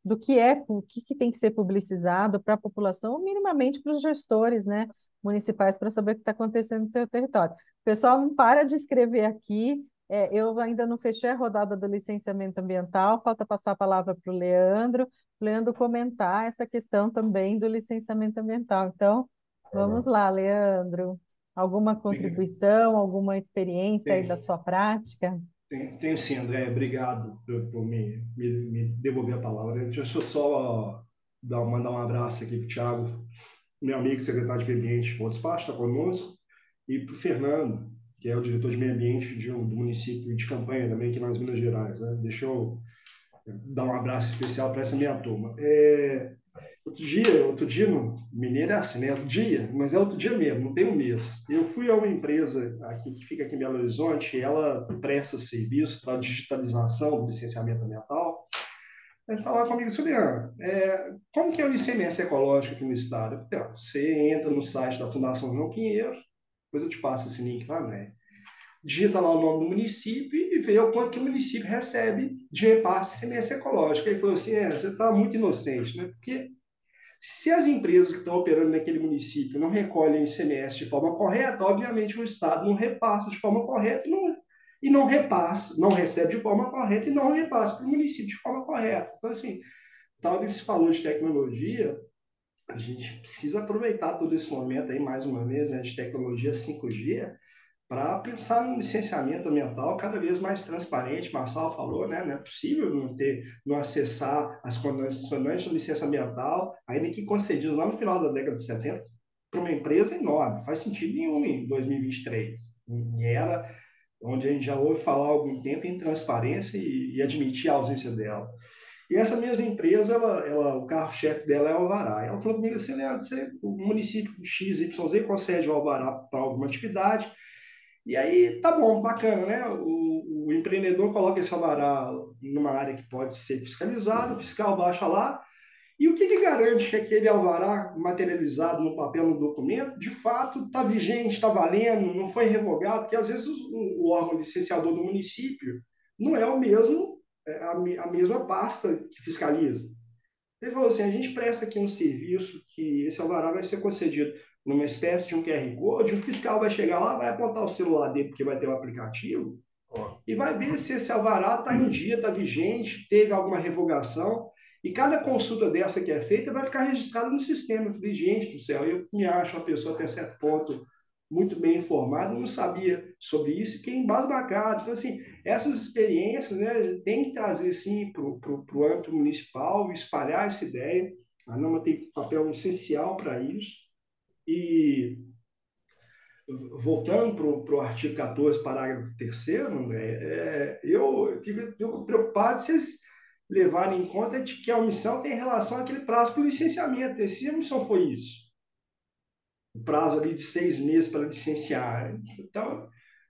do que o que tem que ser publicizado para a população, ou minimamente para os gestores, né, municipais, para saber o que está acontecendo no seu território. O pessoal não para de escrever aqui. Eu ainda não fechei a rodada do licenciamento ambiental, falta passar a palavra para o Leandro comentar essa questão também do licenciamento ambiental. Então, Tá vamos bom. lá, Leandro. Alguma Obrigado. contribuição, alguma experiência aí da Tem, sua prática? tem sim, André. Obrigado por me devolver a palavra. Deixa eu só mandar um abraço aqui para o Thiago, meu amigo secretário de Meio Ambiente, bom despacho, está conosco, e para o Fernando, que é o diretor de meio ambiente do município de Campanha, também aqui nas Minas Gerais. Né? Deixa eu dar um abraço especial para essa minha turma. Outro dia, no Mineiro é assim, né? Outro dia, mas é outro dia mesmo, não tem um mês. Eu fui a uma empresa aqui que fica aqui em Belo Horizonte, ela presta serviço para digitalização do licenciamento ambiental. Vai falar comigo, Juliano, como que é o ICMS ecológico aqui no estado? Eu falei, você entra no site da Fundação João Pinheiro, depois eu te passo esse link lá, né? Digita lá o nome do município e vê o quanto que o município recebe de repasse de ICMS ecológico. Aí ele falou assim, você está muito inocente, né? Porque se as empresas que estão operando naquele município não recolhem o ICMS de forma correta, obviamente o Estado não repassa de forma correta e não repassa, não recebe de forma correta e não repassa para o município de forma correta. Então, assim, tal que se falou de tecnologia, a gente precisa aproveitar todo esse momento aí, mais uma vez, né, de tecnologia 5G, para pensar no licenciamento ambiental cada vez mais transparente. Marçal falou, né? Não é possível não acessar as condições de licença ambiental, ainda que concedidas lá no final da década de 70, para uma empresa enorme. Faz sentido nenhum em 2023. Em era onde a gente já ouve falar há algum tempo em transparência e admitir a ausência dela. E essa mesma empresa, o carro-chefe dela é o alvará. Ela falou comigo assim, Leandro, o município XYZ concede o alvará para alguma atividade, e aí, tá bom, bacana, né? O empreendedor coloca esse alvará numa área que pode ser fiscalizada, o fiscal baixa lá, e o que garante que aquele alvará materializado no papel, no documento, de fato está vigente, está valendo, não foi revogado, porque às vezes o órgão licenciador do município não é o mesmo, a mesma pasta que fiscaliza. Ele falou assim, a gente presta aqui um serviço que esse alvará vai ser concedido numa espécie de um QR Code, o fiscal vai chegar lá, vai apontar o celular dele, porque vai ter o aplicativo, Ó, e vai ver se esse alvará está em dia, está vigente, teve alguma revogação. E cada consulta dessa que é feita vai ficar registrada no sistema. Eu falei, gente do céu, eu me acho uma pessoa até certo ponto muito bem informada, não sabia sobre isso, e fiquei embasbacado. Então, assim, essas experiências, né, tem que trazer, sim, para o âmbito municipal, espalhar essa ideia. A NAMA tem papel essencial para isso. E voltando para o artigo 14, parágrafo 3º, eu fico preocupado se eles levarem em conta de que a omissão tem relação àquele prazo para o licenciamento. E se a omissão foi isso, o prazo ali de 6 meses para licenciar. Então,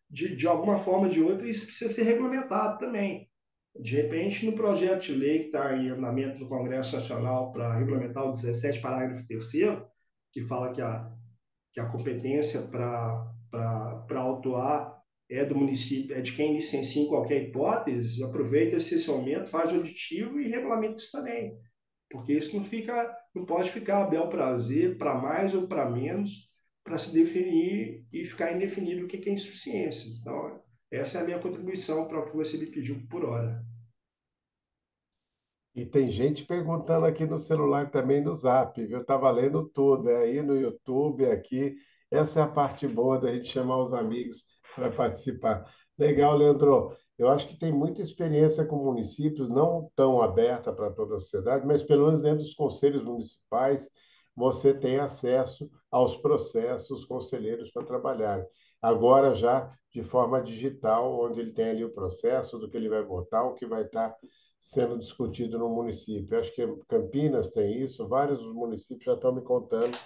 de alguma forma ou de outra, isso precisa ser regulamentado também. De repente, no projeto de lei que está em andamento no Congresso Nacional para regulamentar o 17, parágrafo 3º, que fala que a competência para autuar é do município, é de quem licencia em qualquer hipótese, aproveita esse momento, faz o aditivo e regulamenta isso também. Porque isso não pode ficar a bel prazer, para mais ou para menos, para se definir e ficar indefinido o que é insuficiência. Então, essa é a minha contribuição para o que você me pediu por hora. E tem gente perguntando aqui no celular também no Zap, viu? Tá valendo tudo, é aí no YouTube, aqui. Essa é a parte boa da gente chamar os amigos para participar. Legal, Leandro. Eu acho que tem muita experiência com municípios, não tão aberta para toda a sociedade, mas pelo menos dentro dos conselhos municipais, você tem acesso aos processos conselheiros para trabalhar. Agora já de forma digital, onde ele tem ali o processo do que ele vai votar, o que vai estar sendo discutido no município. Acho que Campinas tem isso, vários municípios já estão me contando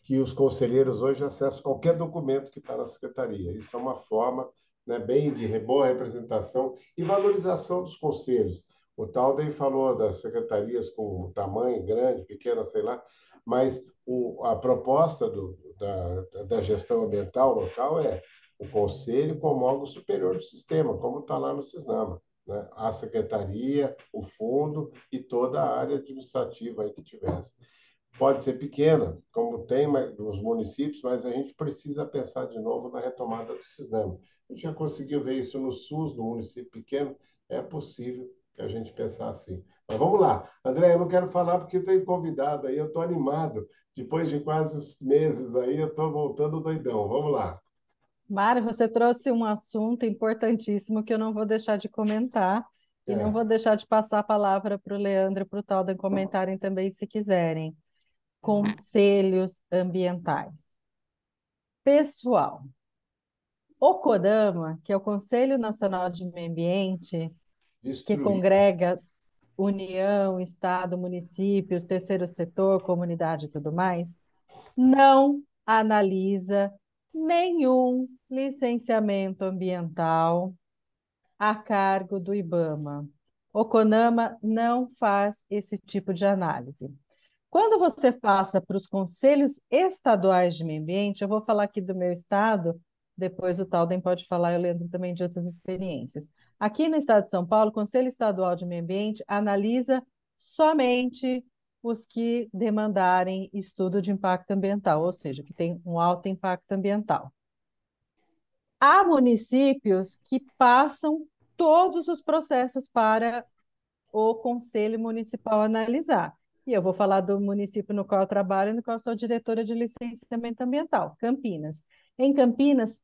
que os conselheiros hoje acessam qualquer documento que está na secretaria. Isso é uma forma, né, bem de boa representação e valorização dos conselhos. O Talden falou das secretarias com tamanho grande, pequena, sei lá, mas a proposta da gestão ambiental local é o conselho como algo superior do sistema, como está lá no Cisnama, né? A secretaria, o fundo e toda a área administrativa aí que tivesse. Pode ser pequena, como tem nos municípios, mas a gente precisa pensar de novo na retomada do Cisnama. A gente já conseguiu ver isso no SUS, no município pequeno, é possível que a gente pensar assim. Mas vamos lá. André, eu não quero falar porque tenho convidado aí, eu estou animado. Depois de quase meses aí, eu estou voltando doidão. Vamos lá. Mari, você trouxe um assunto importantíssimo que eu não vou deixar de comentar e não É, vou deixar de passar a palavra para o Leandro e para o Talden comentarem também, se quiserem. Conselhos ambientais. Pessoal, o CONAMA, que é o Conselho Nacional de Meio Ambiente, que destruir. congrega União, Estado, municípios, terceiro setor, comunidade e tudo mais, não analisa nenhum licenciamento ambiental a cargo do IBAMA. O CONAMA não faz esse tipo de análise. Quando você passa para os conselhos estaduais de meio ambiente, eu vou falar aqui do meu estado, depois o Talden pode falar, eu lembro também de outras experiências. Aqui no estado de São Paulo, o Conselho Estadual de Meio Ambiente analisa somente os que demandarem estudo de impacto ambiental, ou seja, que tem um alto impacto ambiental. Há municípios que passam todos os processos para o Conselho Municipal analisar. E eu vou falar do município no qual eu trabalho e no qual eu sou diretora de licenciamento ambiental, Campinas. Em Campinas,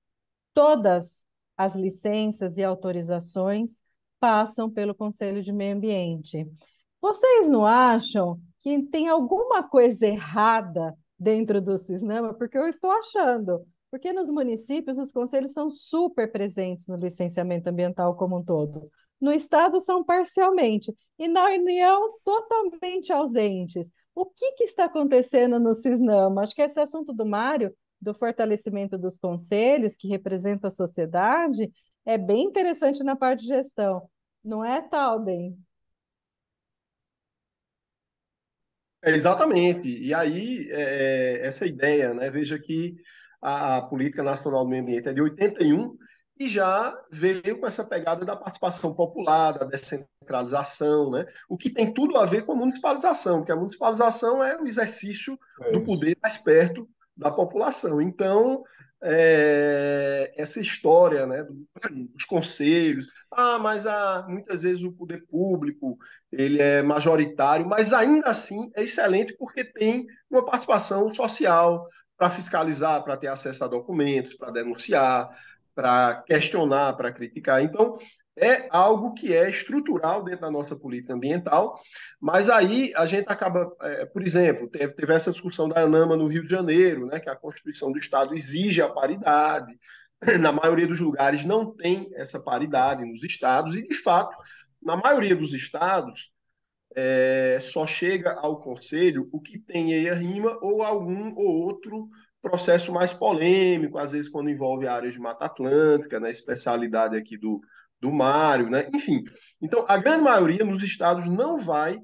todas as licenças e autorizações passam pelo Conselho de Meio Ambiente. Vocês não acham que tem alguma coisa errada dentro do Cisnama? Porque eu estou achando. Porque nos municípios os conselhos são super presentes no licenciamento ambiental como um todo. No estado são parcialmente e na União totalmente ausentes. O que está acontecendo no Cisnama? Acho que esse assunto do Mário, do fortalecimento dos conselhos, que representa a sociedade, é bem interessante na parte de gestão. Não é, Talden? Exatamente. E aí, essa ideia, né? Veja que a Política Nacional do Meio Ambiente é de 81 e já veio com essa pegada da participação popular, da descentralização, né? O que tem tudo a ver com a municipalização, porque a municipalização é o exercício É do isso. poder mais perto da população. Então, essa história, né, dos conselhos. Mas muitas vezes o poder público ele é majoritário, mas ainda assim é excelente porque tem uma participação social para fiscalizar, para ter acesso a documentos, para denunciar, para questionar, para criticar. Então, é algo que é estrutural dentro da nossa política ambiental, mas aí a gente acaba, por exemplo, teve essa discussão da ANAMA no Rio de Janeiro, né, que a Constituição do Estado exige a paridade. Na maioria dos lugares não tem essa paridade nos estados, e, de fato, na maioria dos estados, só chega ao Conselho o que tem EIA-RIMA ou algum ou outro processo mais polêmico, às vezes quando envolve a área de Mata Atlântica, né, especialidade aqui do Mário, né? Enfim. Então, a grande maioria nos estados não vai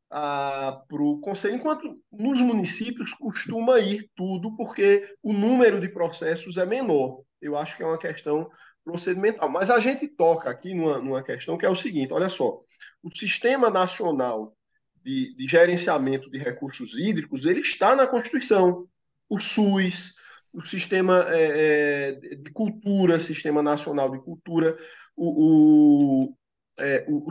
para o Conselho, enquanto nos municípios costuma ir tudo, porque o número de processos é menor. Eu acho que é uma questão procedimental. Mas a gente toca aqui numa questão que é o seguinte: olha só, o Sistema Nacional de Gerenciamento de Recursos Hídricos ele está na Constituição. O SUS, o Sistema de Cultura, Sistema Nacional de Cultura, o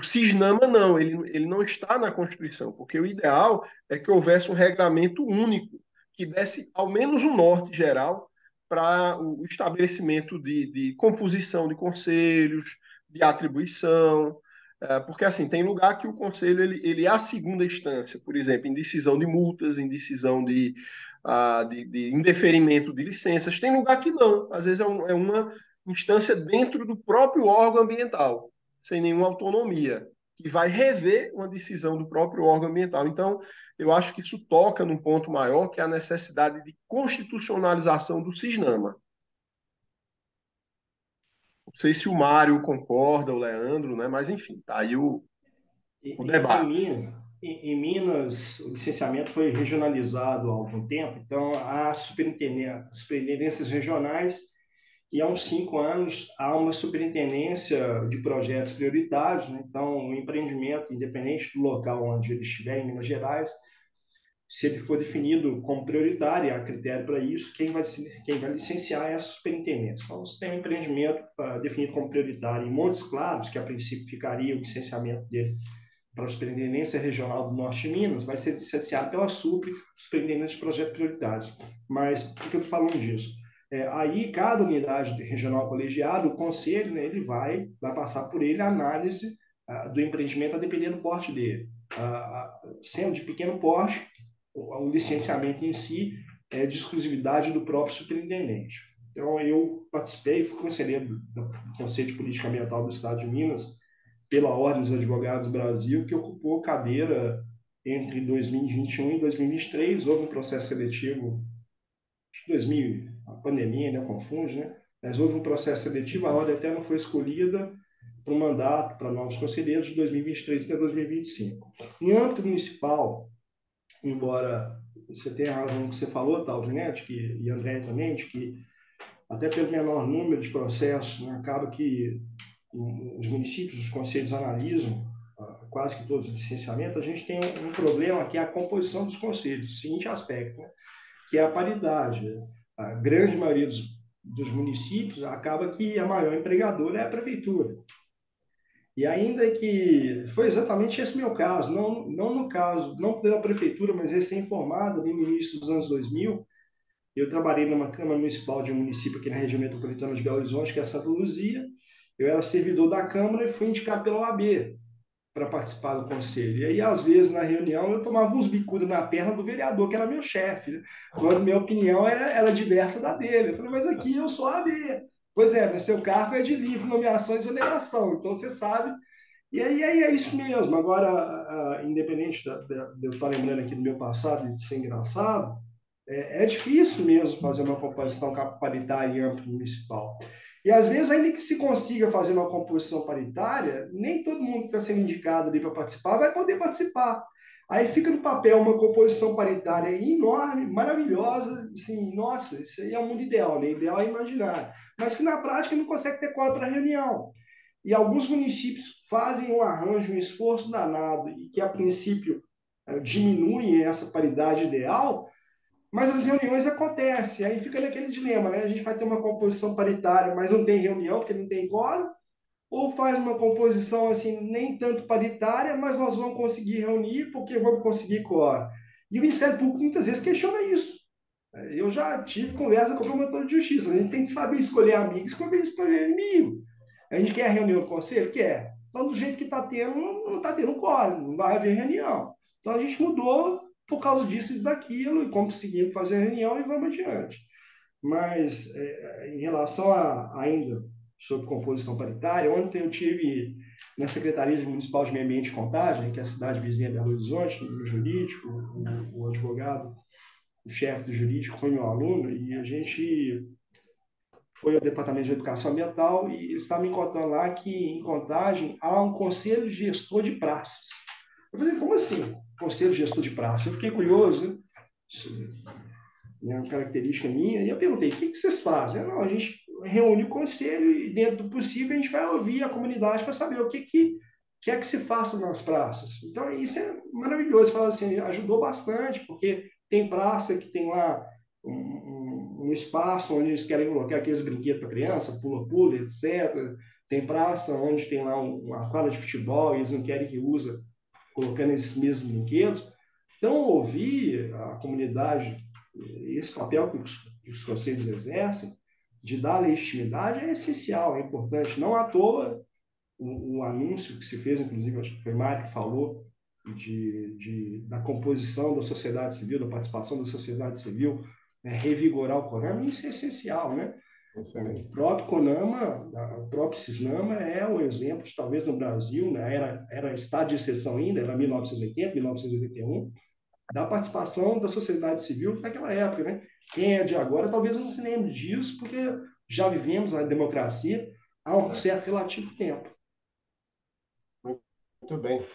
CISNAMA não, ele não está na Constituição, porque o ideal é que houvesse um regramento único que desse ao menos um norte geral para o estabelecimento de composição de conselhos, de atribuição, porque assim, tem lugar que o conselho ele é a segunda instância, por exemplo, em decisão de multas, em decisão de indeferimento de licenças, tem lugar que não, às vezes é uma instância dentro do próprio órgão ambiental, sem nenhuma autonomia, que vai rever uma decisão do próprio órgão ambiental. Então, eu acho que isso toca num ponto maior, que é a necessidade de constitucionalização do CISNAMA. Não sei se o Mário concorda, o Leandro, né? Mas, enfim, tá aí o debate. Em Minas, o licenciamento foi regionalizado há algum tempo, então há superintendências regionais e há uns 5 anos há uma superintendência de projetos prioritários, né? Então, o empreendimento, independente do local onde ele estiver, em Minas Gerais, se ele for definido como prioritário, há critério para isso, quem vai licenciar é essa superintendência. Então, se tem um empreendimento definido como prioritário em Montes Claros, que a princípio ficaria o licenciamento dele para a Superintendência Regional do Norte de Minas, vai ser licenciado pela Superintendência de Projetos Prioritários. Mas por que eu estou falando disso? Aí, cada unidade regional colegiada, o conselho, né, ele vai passar por ele a análise do empreendimento a depender do porte dele. Sendo de pequeno porte, o licenciamento em si é de exclusividade do próprio superintendente. Então, eu participei, fui conselheiro do Conselho de Política Ambiental do Estado de Minas, pela Ordem dos Advogados do Brasil, que ocupou cadeira entre 2021 e 2023. Houve um processo seletivo, acho que 2000, a pandemia, né, confunde, né? Mas houve um processo seletivo, a ordem até não foi escolhida para um mandato para novos conselheiros de 2023 até 2025. Em âmbito municipal, embora você tenha razão no que você falou, Talvinete, e André também, de que até pelo menor número de processos, né, acaba que os municípios, os conselhos analisam quase que todos os licenciamentos, a gente tem um problema que é a composição dos conselhos, o seguinte aspecto, né, que é a paridade. A grande maioria dos municípios acaba que a maior empregadora é a prefeitura. E ainda que foi exatamente esse meu caso, não no caso, não pela prefeitura, mas recém-formada, no início dos anos 2000, eu trabalhei numa Câmara Municipal de um município aqui na região metropolitana de Belo Horizonte, que é Santa Luzia. Eu era servidor da Câmara e fui indicado pela OAB para participar do conselho. E aí, às vezes, na reunião, eu tomava uns bicudos na perna do vereador, que era meu chefe, né? Quando minha opinião era diversa da dele. Eu falei, mas aqui eu sou OAB. Pois é, mas seu cargo é de livre nomeação e exoneração, então você sabe. E aí é isso mesmo. Agora, independente de eu estar lembrando aqui do meu passado e de ser engraçado, é difícil mesmo fazer uma composição paritária em âmbito municipal. E às vezes, ainda que se consiga fazer uma composição paritária, nem todo mundo que está sendo indicado ali para participar vai poder participar. Aí fica no papel uma composição paritária enorme, maravilhosa, assim, nossa, isso aí é o mundo ideal, né? Ideal é imaginário. Mas que na prática não consegue ter quadro para reunião. E alguns municípios fazem um arranjo, um esforço danado, e que a princípio diminuem essa paridade ideal, mas as reuniões acontecem, aí fica naquele dilema, né? A gente vai ter uma composição paritária, mas não tem reunião, porque não tem quórum, ou faz uma composição assim, nem tanto paritária, mas nós vamos conseguir reunir porque vamos conseguir quórum. E o Ministério Público muitas vezes questiona isso. Eu já tive conversa com o promotor de justiça. A gente tem que saber escolher amigo, escolher inimigo. A gente quer reunião do conselho? Quer. Então, do jeito que está tendo, não está tendo quórum, não vai haver reunião. Então, a gente mudou por causa disso e daquilo, e conseguimos fazer a reunião e vamos adiante. Mas, em relação ainda sobre composição paritária, ontem eu tive na Secretaria Municipal de Meio Ambiente e Contagem, que é a cidade vizinha de Belo Horizonte, no jurídico, o advogado, o chefe do jurídico foi meu aluno, e a gente foi ao Departamento de Educação Ambiental e eles estavam me contando lá que em Contagem há um conselho gestor de praças. Eu falei, como assim, conselho gestor de praças? Eu fiquei curioso, né? Isso é uma característica minha, e eu perguntei, o que vocês fazem? Não, a gente reúne o conselho e, dentro do possível, a gente vai ouvir a comunidade para saber o que é que se faça nas praças. Então, isso é maravilhoso. Fala assim, ajudou bastante, porque tem praça que tem lá um espaço onde eles querem colocar aqueles brinquedos para criança, pula-pula, etc. Tem praça onde tem lá uma quadra de futebol e eles não querem que use colocando esses mesmos brinquedos. Então, ouvir a comunidade, esse papel que os conselhos exercem, de dar legitimidade, é essencial, é importante. Não à toa, o anúncio que se fez, inclusive, acho que foi Mário que falou, da composição da sociedade civil, da participação da sociedade civil, né, revigorar o CONAMA, isso é essencial, né? O próprio CONAMA, o próprio CISNAMA é um exemplo, talvez no Brasil, né, era estado de exceção ainda, era 1980, 1981, da participação da sociedade civil naquela época, né? Quem é de agora talvez não se lembre disso, porque já vivemos a democracia há um certo relativo tempo. Muito bem.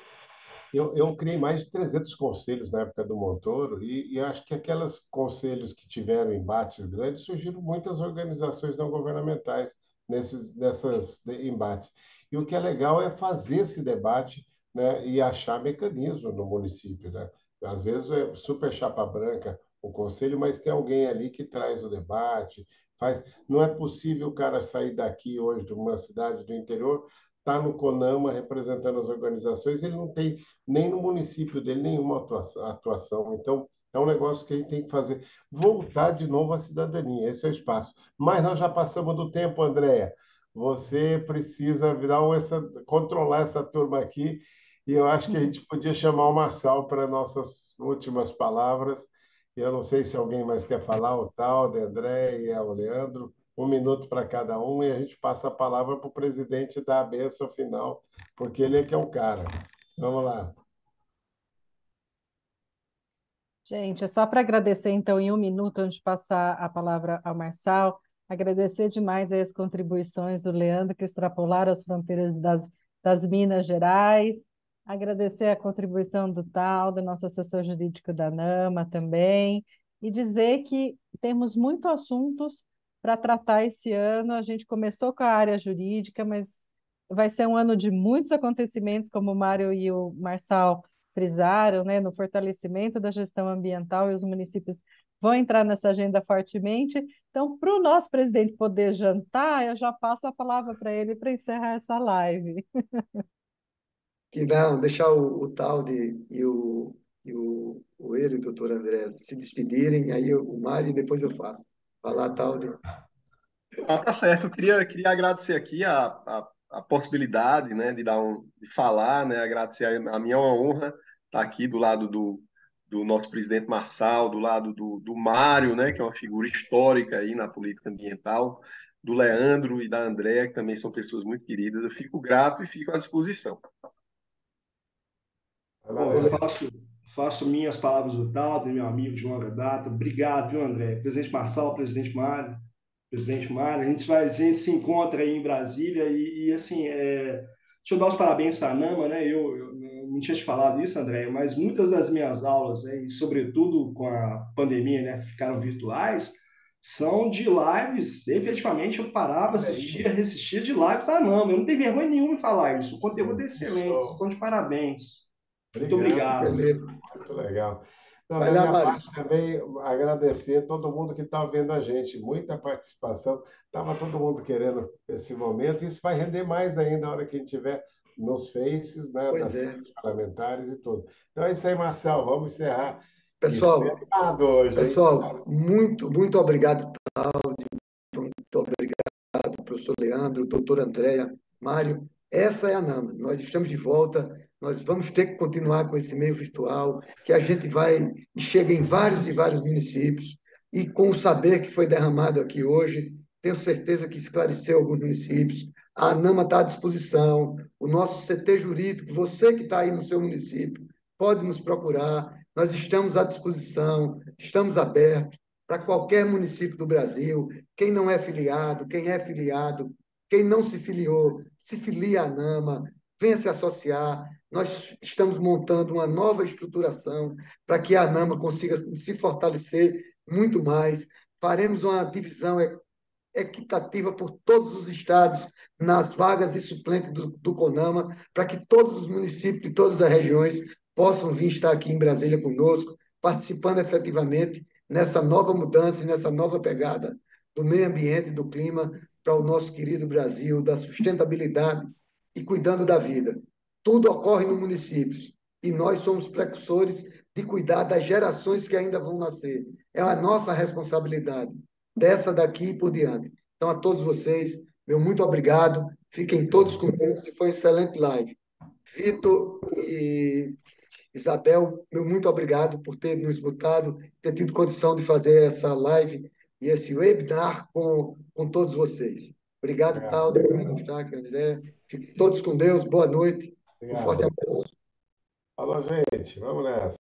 Eu criei mais de 300 conselhos na época do Montoro e acho que aqueles conselhos que tiveram embates grandes, surgiram muitas organizações não governamentais nessas embates. E o que é legal é fazer esse debate, né, e achar mecanismo no município, né? Às vezes é super chapa branca o conselho, mas tem alguém ali que traz o debate, faz. Não é possível o cara sair daqui hoje de uma cidade do interior, tá no CONAMA representando as organizações, ele não tem nem no município dele nenhuma atuação. Então, é um negócio que a gente tem que fazer. Voltar de novo à cidadania, esse é o espaço. Mas nós já passamos do tempo, Andréia. Você precisa controlar essa turma aqui, e eu acho que a gente podia chamar o Marçal para nossas últimas palavras. Eu não sei se alguém mais quer falar, o tal, de Andréia, o Leandro. 1 minuto para cada um, e a gente passa a palavra para o presidente dar a bênção final, porque ele é que é o cara. Vamos lá. Gente, é só para agradecer, então, em 1 minuto, antes de passar a palavra ao Marçal, agradecer demais aí as contribuições do Leandro, que extrapolaram as fronteiras das Minas Gerais, agradecer a contribuição do Tal, do nosso assessor jurídico da NAMA também, e dizer que temos muitos assuntos para tratar esse ano. A gente começou com a área jurídica, mas vai ser um ano de muitos acontecimentos, como o Mário e o Marçal frisaram, né, no fortalecimento da gestão ambiental, e os municípios vão entrar nessa agenda fortemente. Então, para o nosso presidente poder jantar, eu já passo a palavra para ele para encerrar essa live. Que não, deixar o Talde ele, o doutor André, se despedirem, aí o Mário e depois eu faço. Vai lá, Talde. Tá certo. Eu queria agradecer aqui a possibilidade, né, de falar, né, agradecer a minha honra estar aqui do lado do nosso presidente Marçal, do lado do Mário, né, que é uma figura histórica aí na política ambiental, do Leandro e da Andréa, que também são pessoas muito queridas. Eu fico grato e fico à disposição. Bom, eu faço minhas palavras do tal, do meu amigo de longa data. Obrigado, viu, André? Presidente Marçal, presidente Mário, a gente se encontra aí em Brasília assim, deixa eu dar os parabéns para a NAMA, né? Eu não tinha te falado isso, André, mas muitas das minhas aulas, né, e sobretudo com a pandemia, né, ficaram virtuais, são de lives. Efetivamente, eu parava, assistia de lives da NAMA. Eu não tenho vergonha nenhuma em falar isso. O conteúdo é excelente, vocês estão de parabéns. Muito obrigado. Beleza. Muito legal. Então, Vai da lá, minha Mário. parte também, agradecer todo mundo que está vendo a gente, muita participação. Estava todo mundo querendo esse momento. Isso vai render mais ainda na hora que a gente tiver nos Faces, né, Pois das é. frentes parlamentares e tudo. Então é isso aí, Marcel. Vamos encerrar. E já Pessoal, animado hoje, hein? pessoal, muito obrigado, muito obrigado, professor Leandro, doutor Andréa, Mário. Essa é a NAMA. Nós estamos de volta. Nós vamos ter que continuar com esse meio virtual, que a gente vai e chega em vários e vários municípios. E com o saber que foi derramado aqui hoje, tenho certeza que esclareceu alguns municípios. A ANAMA está à disposição, o nosso CT jurídico, você que está aí no seu município, pode nos procurar. Nós estamos à disposição, estamos abertos para qualquer município do Brasil. Quem não é filiado, quem é filiado, quem não se filiou, se filia à NAMA, venha se associar. Nós estamos montando uma nova estruturação para que a NAMA consiga se fortalecer muito mais. Faremos uma divisão equitativa por todos os estados nas vagas e suplentes do CONAMA, para que todos os municípios de todas as regiões possam vir estar aqui em Brasília conosco, participando efetivamente nessa nova mudança e nessa nova pegada do meio ambiente e do clima para o nosso querido Brasil, da sustentabilidade e cuidando da vida. Tudo ocorre nos municípios e nós somos precursores de cuidar das gerações que ainda vão nascer. É a nossa responsabilidade dessa daqui por diante. Então, a todos vocês, meu muito obrigado. Fiquem todos com Deus e foi uma excelente live. Vitor e Isabel, meu muito obrigado por ter nos botado, ter tido condição de fazer essa live e esse webinar com todos vocês. Obrigado, Obrigado. Taldo, obrigado, Eustáquio, André. Fiquem todos com Deus, boa noite, um forte Obrigado. abraço. Falou, gente. Vamos nessa.